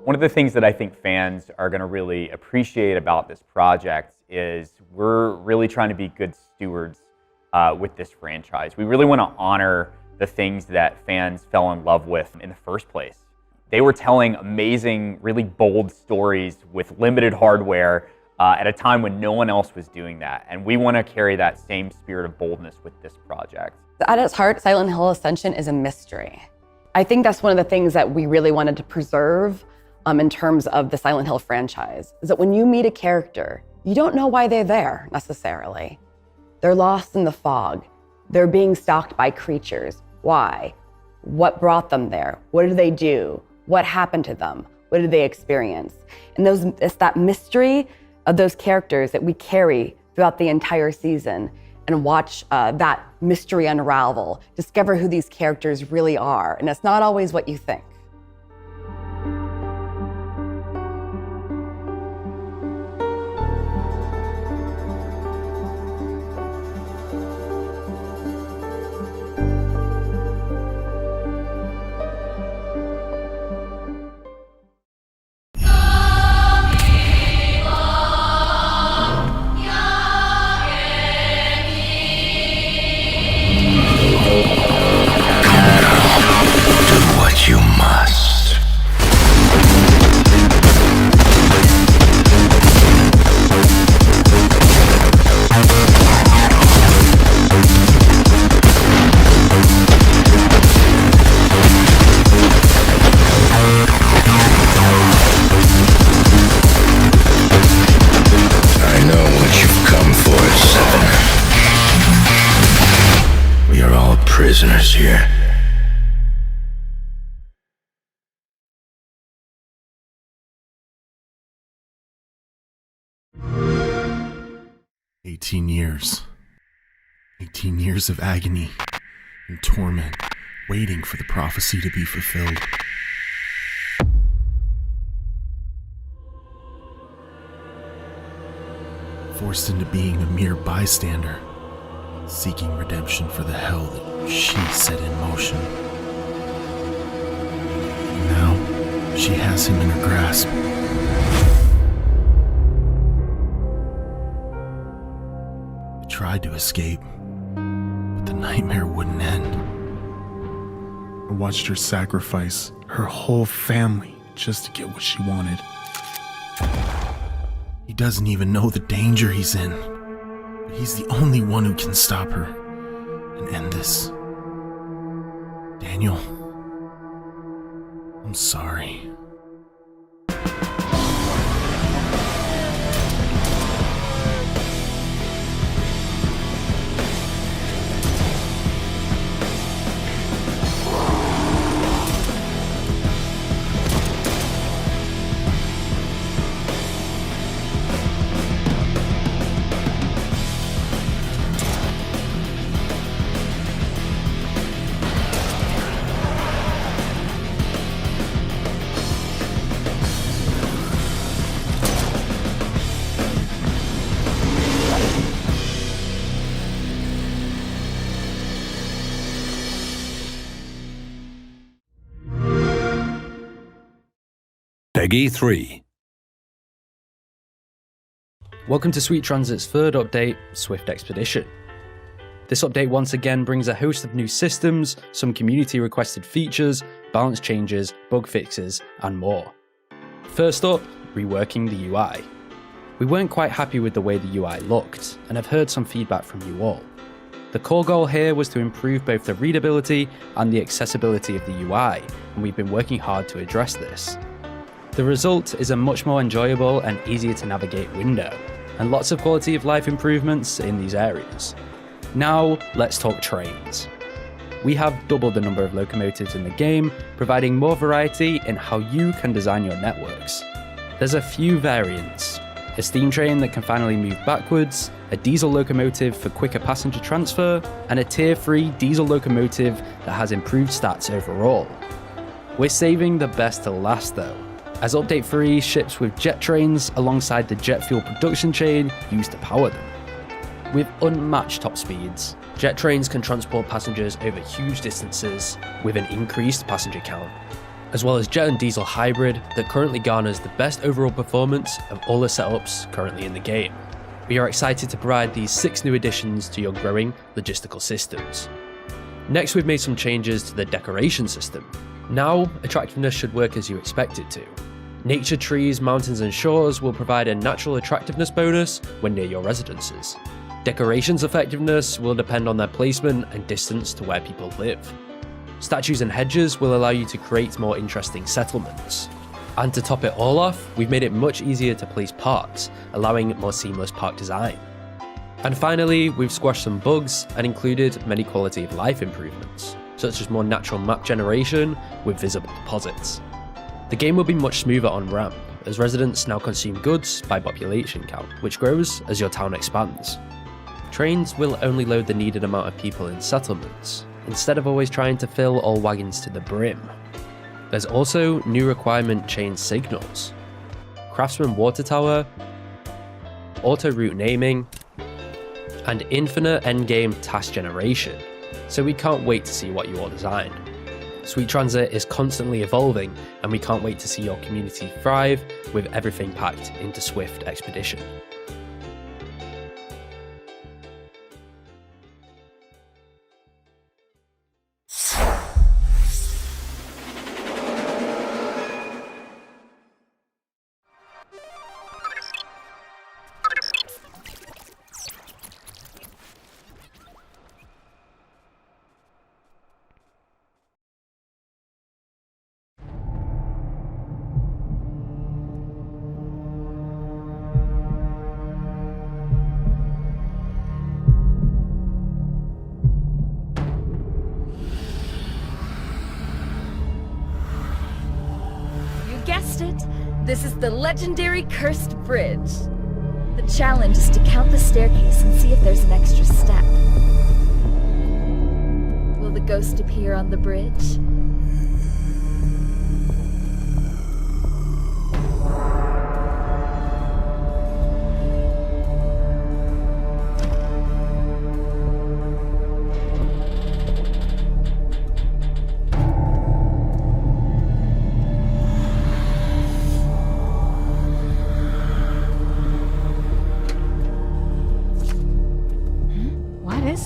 One of the things that I think fans are going to really appreciate about this project is we're really trying to be good stewards with this franchise. We really want to honor the things that fans fell in love with in the first place. They were telling amazing, really bold stories with limited hardware at a time when no one else was doing that. And we want to carry that same spirit of boldness with this project. At its heart, Silent Hill Ascension is a mystery. I think that's one of the things that we really wanted to preserve in terms of the Silent Hill franchise, is that when you meet a character, you don't know why they're there necessarily. They're lost in the fog. They're being stalked by creatures. Why? What brought them there? What did they do? What happened to them? What did they experience? And it's that mystery of those characters that we carry throughout the entire season and watch that mystery unravel, discover who these characters really are. And it's not always what you think. You must. I know what you've come for, Seven. We are all prisoners here. Years. 18 years of agony and torment, waiting for the prophecy to be fulfilled. Forced into being a mere bystander, seeking redemption for the hell that she set in motion. And now, she has him in her grasp. Tried to escape, but the nightmare wouldn't end. I watched her sacrifice her whole family just to get what she wanted. He doesn't even know the danger he's in, but he's the only one who can stop her and end this. Daniel, I'm sorry. Peggy 3. Welcome to Sweet Transit's third update, Swift Expedition. This update once again brings a host of new systems, some community requested features, balance changes, bug fixes, and more. First up, reworking the UI. We weren't quite happy with the way the UI looked, and have heard some feedback from you all. The core goal here was to improve both the readability and the accessibility of the UI, and we've been working hard to address this. The result is a much more enjoyable and easier to navigate window, and lots of quality of life improvements in these areas. Now, let's talk trains. we have doubled the number of locomotives in the game, providing more variety in how you can design your networks. There's a few variants: a steam train that can finally move backwards, a diesel locomotive for quicker passenger transfer, and a Tier 3 diesel locomotive that has improved stats overall. We're saving the best to last though, as Update 3 ships with jet trains alongside the jet fuel production chain used to power them. With unmatched top speeds, jet trains can transport passengers over huge distances with an increased passenger count, as well as jet and diesel hybrid that currently garners the best overall performance of all the setups currently in the game. We are excited to provide these 6 new additions to your growing logistical systems. Next, we've made some changes to the decoration system. Now, attractiveness should work as you expect it to. Nature trees, mountains and shores will provide a natural attractiveness bonus when near your residences. Decorations' effectiveness will depend on their placement and distance to where people live. Statues and hedges will allow you to create more interesting settlements. And to top it all off, we've made it much easier to place parks, allowing more seamless park design. And finally, we've squashed some bugs and included many quality of life improvements, such as more natural map generation with visible deposits. The game will be much smoother on ramp, as residents now consume goods by population count, which grows as your town expands. Trains will only load the needed amount of people in settlements, instead of always trying to fill all wagons to the brim. There's also new requirement chain signals, Craftsman Water Tower, auto route naming, and infinite endgame task generation, so we can't wait to see what you all design. Sweet Transit is constantly evolving, and we can't wait to see your community thrive with everything packed into Swift Expedition. This is the legendary Cursed Bridge. The challenge is to count the staircase and see if there's an extra step. Will the ghost appear on the bridge?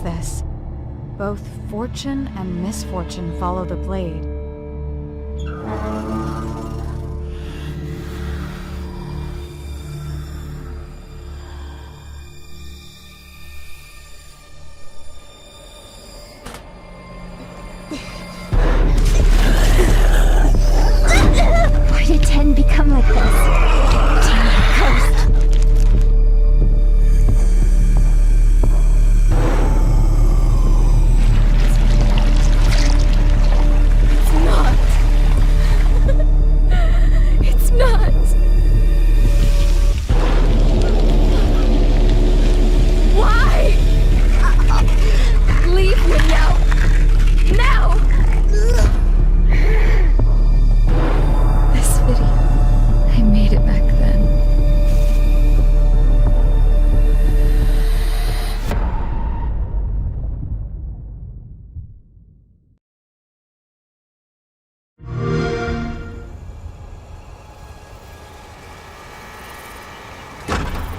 This. Both fortune and misfortune follow the blade. Why did 10 become like this? 10 ghost.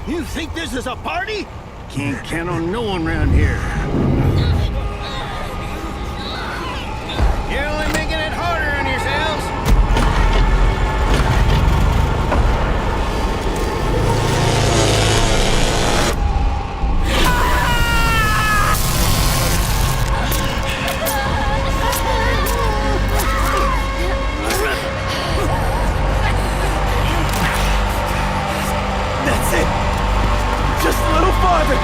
You think this is a party? Can't count on no one around here. You're only making it harder on yourselves. That's it. Just a little farther.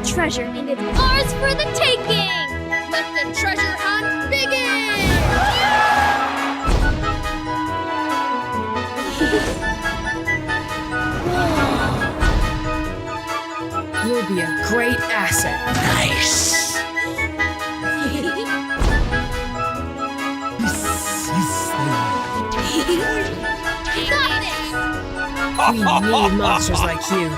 treasure, and it's ours for the taking! Let the treasure hunt begin! You'll be a great asset. Nice. We need monsters like you.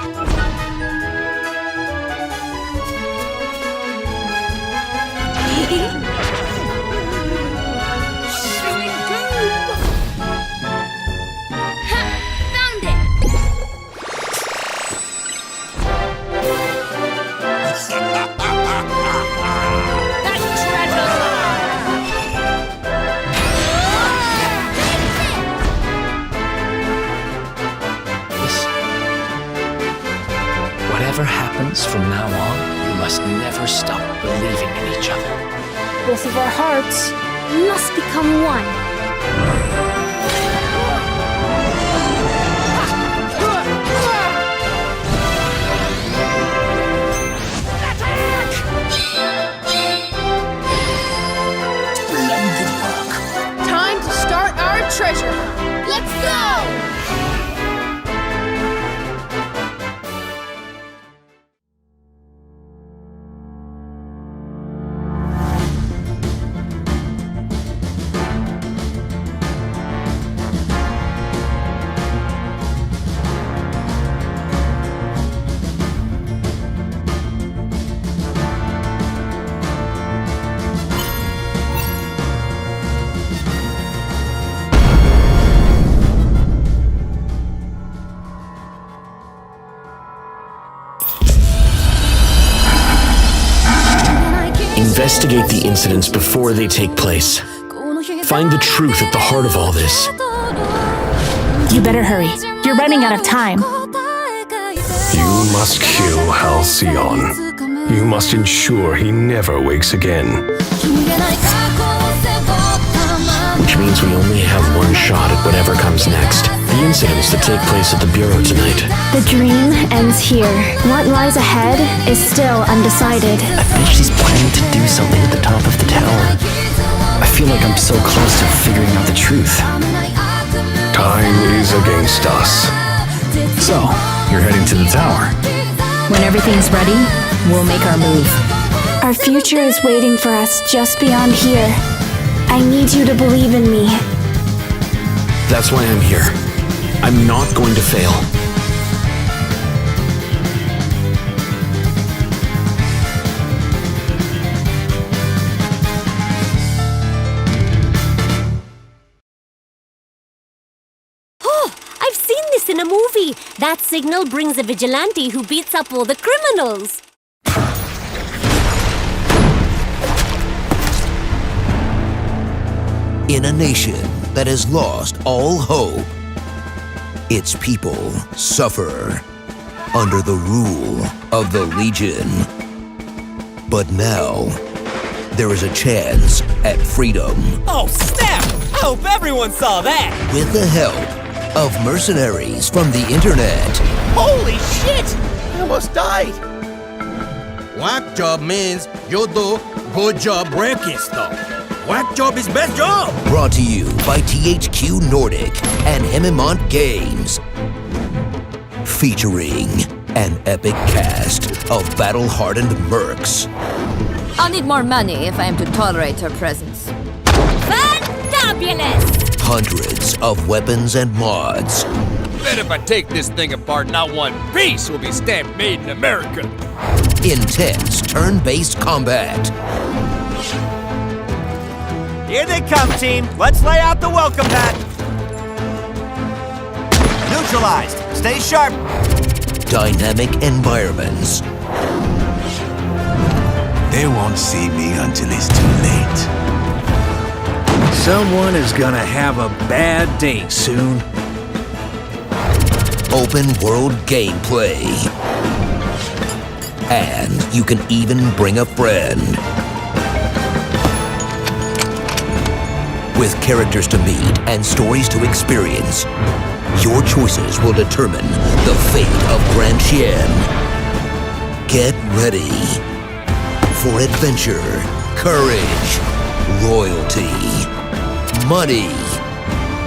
Found it! Whatever happens from now on, we must never stop believing in each other. Both of our hearts must become one. Time to start our treasure. Let's go! Investigate the incidents before they take place. Find the truth at the heart of all this. You better hurry. You're running out of time. You must kill Halcyon. You must ensure he never wakes again. Which means we only have one shot at whatever comes next. The incidents that take place at the Bureau tonight. The dream ends here. What lies ahead is still undecided. I think she's planning to do something at the top of the tower. I feel like I'm so close to figuring out the truth. Time is against us. So, you're heading to the tower. When everything's ready, we'll make our move. Our future is waiting for us just beyond here. I need you to believe in me. That's why I'm here. I'm not going to fail. Oh, I've seen this in a movie. That signal brings a vigilante who beats up all the criminals. In a nation that has lost all hope, its people suffer under the rule of the Legion. But now, there is a chance at freedom. Oh, snap! I hope everyone saw that! With the help of mercenaries from the internet. Holy shit! I almost died! Whack job means you do good job breakfast though. Whack job is best job! Brought to you by THQ Nordic and Hemimont Games. Featuring an epic cast of battle-hardened mercs. I'll need more money if I am to tolerate her presence. Fantabulous! Hundreds of weapons and mods. Bet if I take this thing apart, not one piece will be stamped made in America. Intense turn-based combat. Here they come, team. Let's lay out the welcome mat. Neutralized. Stay sharp. Dynamic environments. They won't see me until it's too late. Someone is gonna have a bad day soon. Open world gameplay. And you can even bring a friend. With characters to meet and stories to experience, your choices will determine the fate of Grand Chien. Get ready for adventure, courage, royalty, money,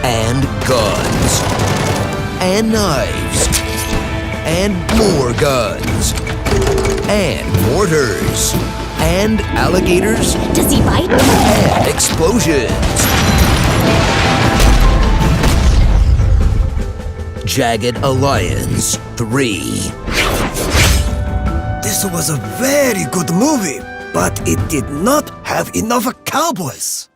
and guns, and knives, and more guns, and mortars, and alligators. Does he bite? And explosions. Jagged Alliance 3. This was a very good movie, but it did not have enough cowboys.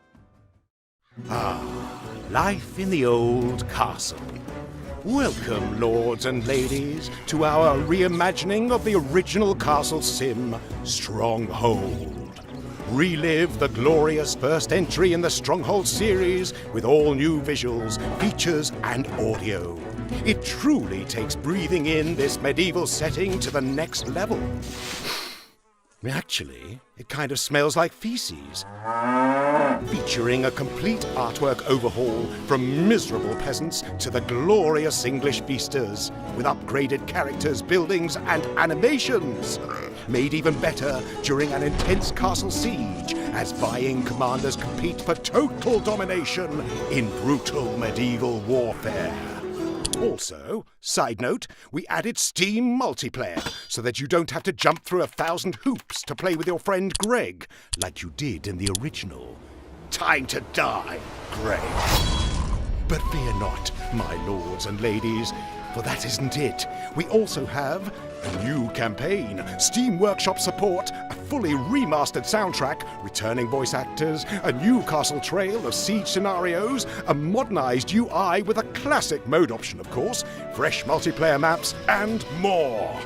Life in the old castle. Welcome, lords and ladies, to our reimagining of the original castle sim, Stronghold. Relive the glorious first entry in the Stronghold series with all new visuals, features, and audio. It truly takes breathing in this medieval setting to the next level. Actually, it kind of smells like feces. Featuring a complete artwork overhaul from miserable peasants to the glorious English beasters, with upgraded characters, buildings, and animations. Made even better during an intense castle siege, as vying commanders compete for total domination in brutal medieval warfare. Also, side note, we added Steam multiplayer so that you don't have to jump through 1,000 hoops to play with your friend Greg, like you did in the original. Time to die, Greg. But fear not, my lords and ladies, for that isn't it. We also have a new campaign, Steam Workshop support, a fully remastered soundtrack, returning voice actors, a new castle trail of siege scenarios, a modernized UI with a classic mode option, of course, fresh multiplayer maps, and more.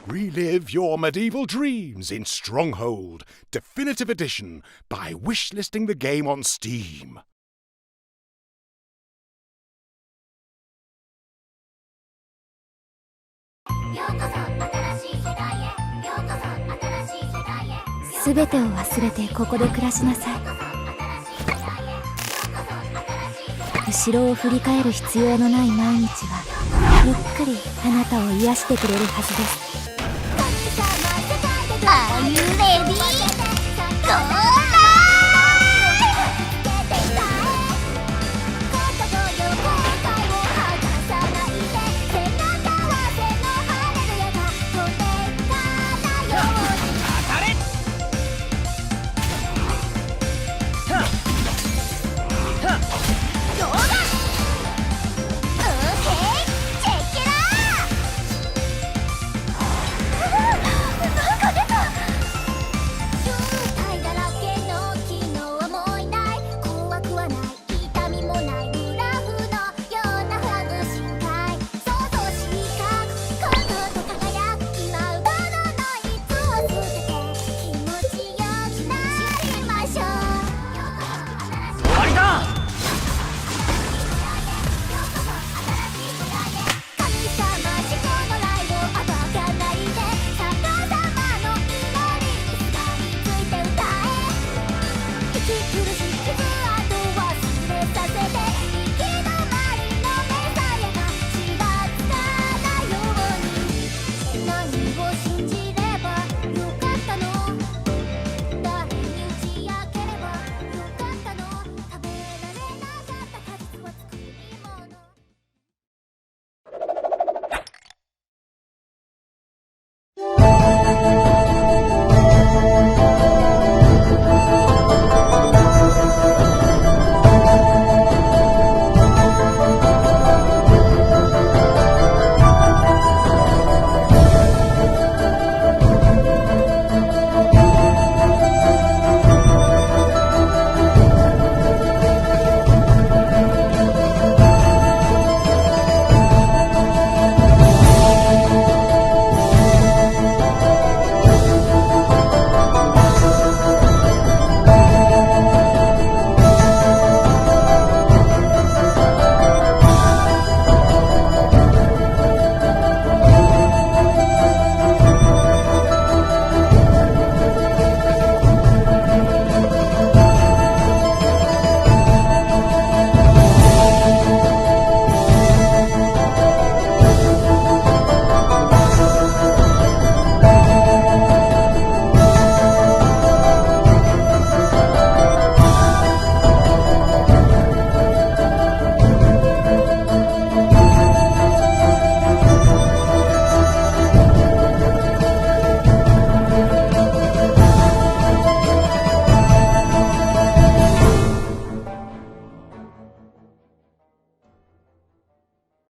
Relive your medieval dreams in Stronghold, Definitive Edition, by wishlisting the game on Steam.すべてを忘れてここで暮らしなさい。後ろを振り返る必要のない毎日はゆっくりあなたを癒してくれるはずです。